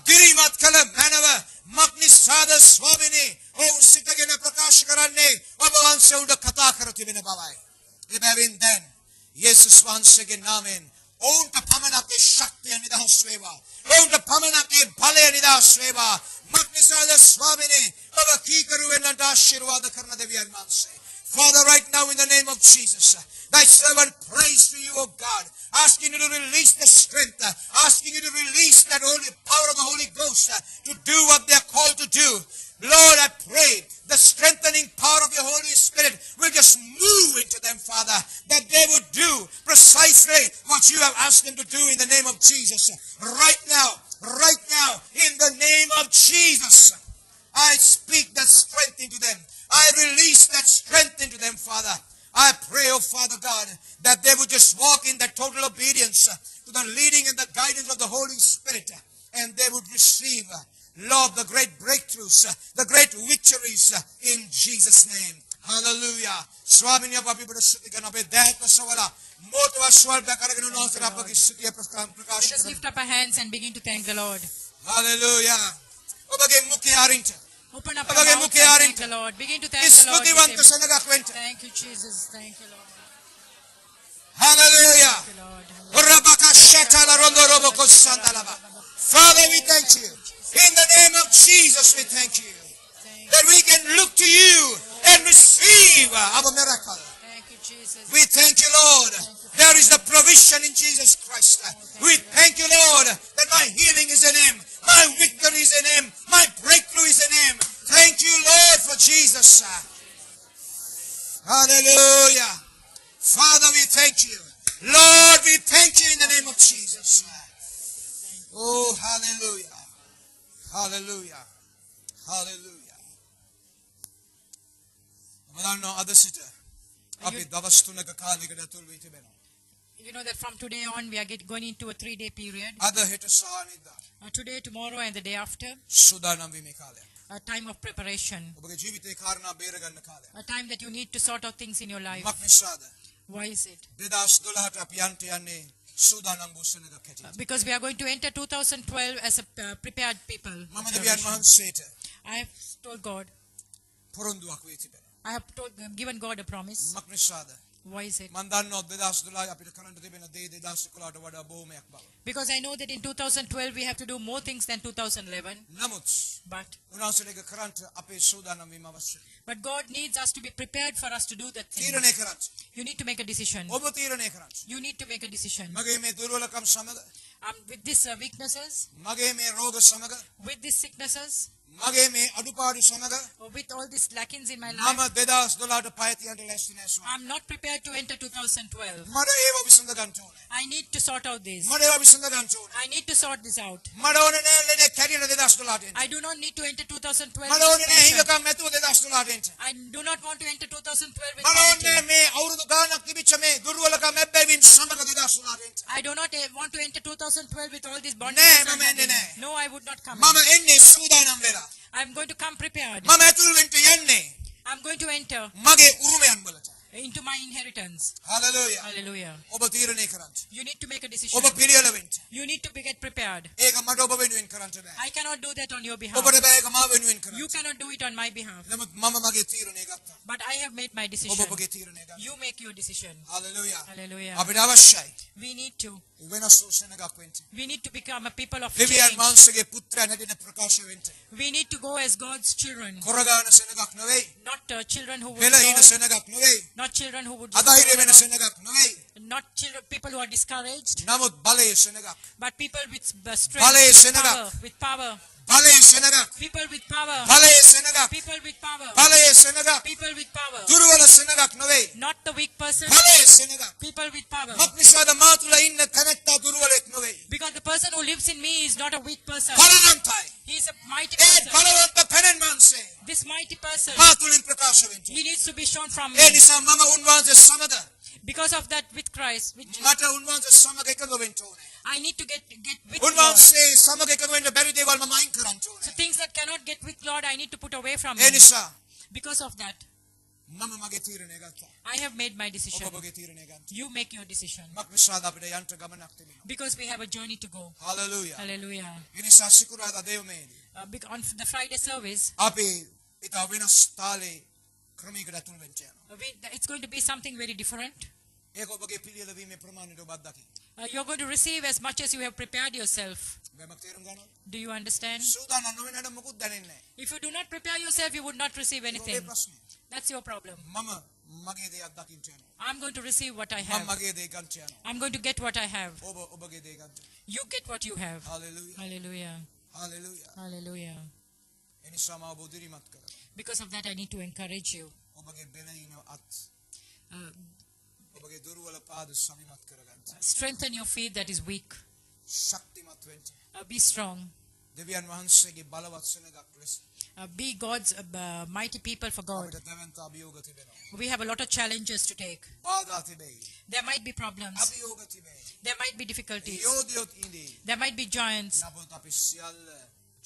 දිරිමත් කළ මැනව. මක්නිසාද ස්වාමීනි ඔවුන් සිතගෙන ප්‍රකාශ කරන්නේ ඔබ වහන්සේ උඩ කතා කර තිබෙන බවයි. එබැවින් දැන් යේසුස් වහන්සේගේ නාමයෙන් ඔවුන්ට පමණක් ඒ ශක්තිය නිදහස් වේවා. ඔවුන්ට පමණක් ඒ බලය නිදහස් වේවා. මක්නිසාද ස්වාමීනි ඔබ කීකරු වෙන්නට ආශිර්වාද කරන දෙවියන් වහන්සේ. Father, right now in the name of Jesus, thy servant prays to you, O God, asking you to release the strength, asking you to release that holy power of the Holy Ghost to do what they are called to do. Lord, I pray the strengthening power of your Holy Spirit will just move into them, Father, that they would do precisely what you have asked them to do in the name of Jesus. Right now, in the name of Jesus, I speak that strength into them. I release that strength into them, Father. I pray, oh Father God, that they would just walk in that total obedience to the leading and the guidance of the Holy Spirit, and they would receive, Lord, the great breakthroughs, the great victories in Jesus' name. Hallelujah. ස්වාමිනිය අපි ඔබට ස්තුති කරනවා. අපේ දැහැට සවලා මෝතව ස්වල්පයක් අරගෙන උන්වහන්සේට අපගේ ස්තුතිය ප්‍රකාශ Let us කරමු. lift up our hands and begin to thank the Lord. Hallelujah. ඔබගේ මුඛය අරින්ට. Open up Okay, your mouth and මුඛය thank අරින්ට. the Lord. Begin to thank the Lord. with ස්තුතිවන්ත him. සෙනගක් වෙන්න. Thank you, Jesus. Thank you, Lord. Hallelujah. Thank you, Lord. Urabaka shatala rondo roboko sandalaba. Father, we thank you. In the name of Jesus, we thank you. Thank That we can look to you and receive our miracle. Thank you, Jesus. We thank you, Lord. There is a provision in Jesus Christ. We thank you, Lord, that my healing is in Him. My victory is in Him. My breakthrough is in Him. Thank you, Lord, for Jesus. Hallelujah. Father, we thank you. Lord, we thank you in the name of Jesus. Oh, hallelujah. Hallelujah. Hallelujah. මම අද සිට අපි දවස් 3ක කාලයකට ඇතුළු වෙ තිබෙනවා. You know that from today on we are going into a 3-day period. අද හෙට සහ අනිද්දා Today, tomorrow and the day after, සූදානම් වීමේ කාලයක්. a time of preparation. ඔබගේ ජීවිතේ කාරණා බේරගන්න කාලයක්. A time that you need to sort out things in your life. මක් නිසාද? Why is it? 2012ට අපි යන්නේ සූදානම් වූ සෙනගක් හැටියට. Because we are going to enter 2012 as a prepared people. මම දෙවියන් වහන්සේට I have told God, පොරොන්දුවක් වෙ තිබෙනවා. I have given God a promise. මක් නිසාද? Why is it? මම දන්නවා 2012 අපිට කරන්න තිබෙන දේ 2011ට වඩා බොහොමයක් බව. Because I know that in 2012 we have to do more things than 2011. නමුත් But උන්වහන්සේට ඒක කරන්න අපේ සූදානම් වීම අවශ්‍යයි. God needs us to be prepared for us to do that thing. තීරණය කරන්න. You need to make a decision. ඔබ තීරණය කරන්න. You need to make a decision. මගේ මේ දුර්වලකම් සමග With these weaknesses, මගේ මේ රෝග සමග with these sicknesses, මගේ මේ අඩුපාඩු සමග or with all these lackings in my මම life, 2012ට පය තියන්න ලෑස්ති නැහැ ස්වාමී. I'm not prepared to enter 2012. මට ඒව විසඳ ගන්න ඕනේ. I need to sort out this. මට ඒව විසඳ ගන්න ඕනේ. I need to sort this out. මට ඕනේ නෑ ලෙඩේ කැඩිලා 2012ට එන්න. I do not need to enter 2012 මට with ඕනේ නෑ cancer. හිඟකම් නැතුව 2012ට එන්න. I do not want to enter 2012 with මට ඕනේ poverty. මේ අවුරුදු ගාණක් තිබිච්ච මේ දුර්වලකම් හැබැයි සමග 2012ට එන්න. I do not want to enter 2012 with all these Nee, bondages. mama ende nee. No, I would not come. මම එන්නේ සූදානම් වෙලා. I'm going to come prepared. මම ඇතුළු වෙන්න යන්නේ I'm going to enter මගේ උරුමයන් වලට. into my inheritance. Hallelujah. Hallelujah. ඔබ තීරණය කරන්න. You need to make a decision. ඔබ පිළියෙල වෙන්න. You need to get prepared. ඒක මට ඔබ වෙනුවෙන් කරන්න බෑ. I cannot do that on your behalf. ඔබට බෑ ඒක මා වෙනුවෙන් You කරන්න. cannot do it on my behalf. නමුත් මම මගේ තීරණය ගත්තා. But I have made my ඔබ decision. ඔබගේ තීරණය ගන්න. You make your decision. Hallelujah. Hallelujah. අපිට අවශ්‍යයි We need to. වෙනස් වූ සෙනගක් වෙන්න. We need to become a people of දෙවියන් change. වහන්සේගේ පුත්‍රයන් හැටියට ප්‍රකාශ වෙන්න. We need to go as God's children. කොරගාන සෙනගක් නෙවෙයි. Not children who would පෙළහින fall, සෙනගක් නෙවෙයි. not children who would අධෛර්ය වෙන සෙනගක් නෙවෙයි. not children, people who are discouraged, නමුත් බලයේ සෙනගක්. but people with strength, Bale with senaga. power, with power. බලයේ සෙනගක්. People with power. බලයේ සෙනගක්. People with power. බලයේ සෙනගක්. People with power. දුර්වල සෙනගක් නෙවෙයි. Not the weak person. බලයේ සෙනගක්. People with power. මක් නිසාද මා තුල ඉන්න තැනැත්තා දුර්වලෙක් නෙවෙයි. Because the person who lives in me is not a weak person. බලවන්තයි. He is a mighty A person. බලවන්ත පෙනෙන් මහන්සේ This mighty person, මා තුලින් ප්‍රකාශ වෙන්න. he needs to be shown from A me. නිසා මම උන්වහන්සේ සමග Because of that, with Christ, මට උන්වහන්සේ සමග එකඟ වෙන්න ඕනේ. I need to get with Lord. උන්වහන්සේ සමග එකඟ වෙන්න බැරි දේවල් මම අයින් කරන්න So ඕනේ. things that cannot get with Lord, I need to put away from A me. නිසා Because of that, මම මගේ තීරණය ගත්තා. I have made my ඔබ decision. ඔබගේ තීරණය ගන්න. You make your decision. මක් නිසාද අපිට යන්න ගමනක් තිබෙනවා. Because we have a journey to go. Hallelujah. Hallelujah. ඒ නිසා සිකුරාදා දේවමේදී On the Friday service, අපි ඊට වෙනස් තාලේ ක්‍රමයකට ඇතුල් වෙන්න යනවා. it's going to be something very different. ඒක ඔබගේ පිළියෙල වීමේ ප්‍රමාණයට ඔබ අත්දකින්න. You're going to receive as much as you have prepared yourself. මම තේරුම් ගන්නවා. Do you understand? සූදානම් නොවෙනට මොකුත් දැනෙන්නේ නැහැ. If you do not prepare yourself, you would not receive ඔබේ anything. ප්‍රශ්නේ. That's your problem. මම මගේ දේ අත්දකින්න යනවා. I'm going to receive what I මම have. මගේ දේ ගන්න යනවා. I'm going to get what I have. ඔබ ඔබගේ දේ ගන්න. You get what you have. Hallelujah. Hallelujah. Hallelujah. Hallelujah. ඒ නිසා මම ඔබ උදිරිමත් කරනවා. Because of that, I need to encourage you. ඔබගේ බෙලීන අත් Uh, ඔබගේ දුර්වල පාද සමිමත් කරගන්න. strengthen your faith that is weak. ශක්තිමත් වෙන්න. Be strong. දෙවියන් වහන්සේගේ බලවත් සෙනගක් ලෙස Be God's mighty people for God. අපිට දැවන්ත අභියෝග තිබෙනවා. We have a lot of challenges to take. බාධා තිබෙයි. There might be problems. අභියෝග තිබෙයි. There might be difficulties. යෝධයොත් ඉඳී. There might be giants. නමුත් අපි සියල්ල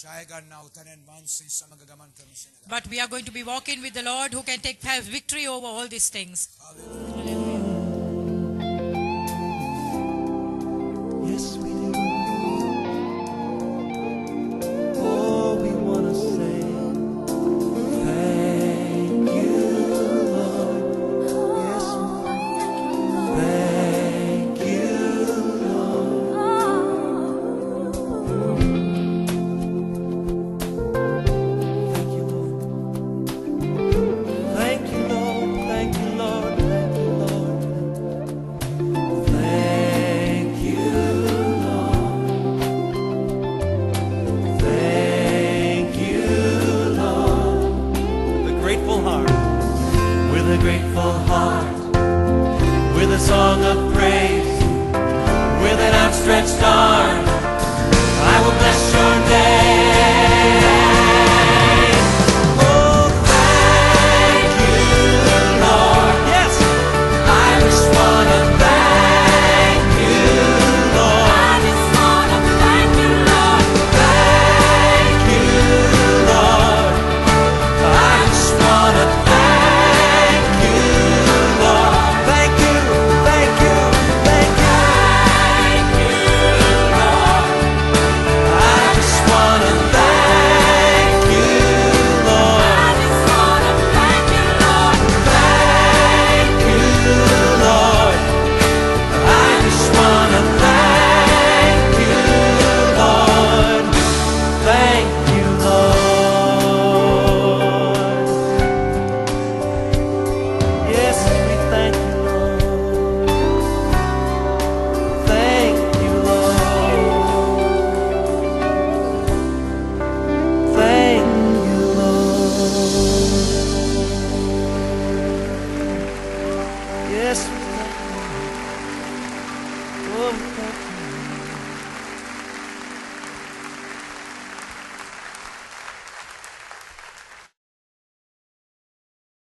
ජය ගන්නා උතනන් වහන්සේ සමග ගමන් කරන සෙනඟ. But we are going to be walking with the Lord who can take victory over all these things. Hallelujah. Yes, we do. Oh, we want to say thank you, Lord. Yes, thank you, Lord. Thank you, Lord. Thank you, Lord. Thank you, Lord. Thank you, Lord. Thank you, Lord. Thank you, Lord. With a grateful heart, with a grateful heart, with a song of praise, with an outstretched arm, I will bless your name. Oh, thank you, Lord. Yes, I just want to thank you, Lord. I just want to thank you, Lord. Thank you, Lord. I just want to thank you, Lord. Thank you, thank you, thank you. Thank you, Lord. I just want to thank you, Lord. I just want to thank you, Lord. Thank you, Lord. I just want to thank you, Lord. Thank you, Lord. Yes, we thank you, Lord. Thank you, Lord. Thank you, Lord. Yes, we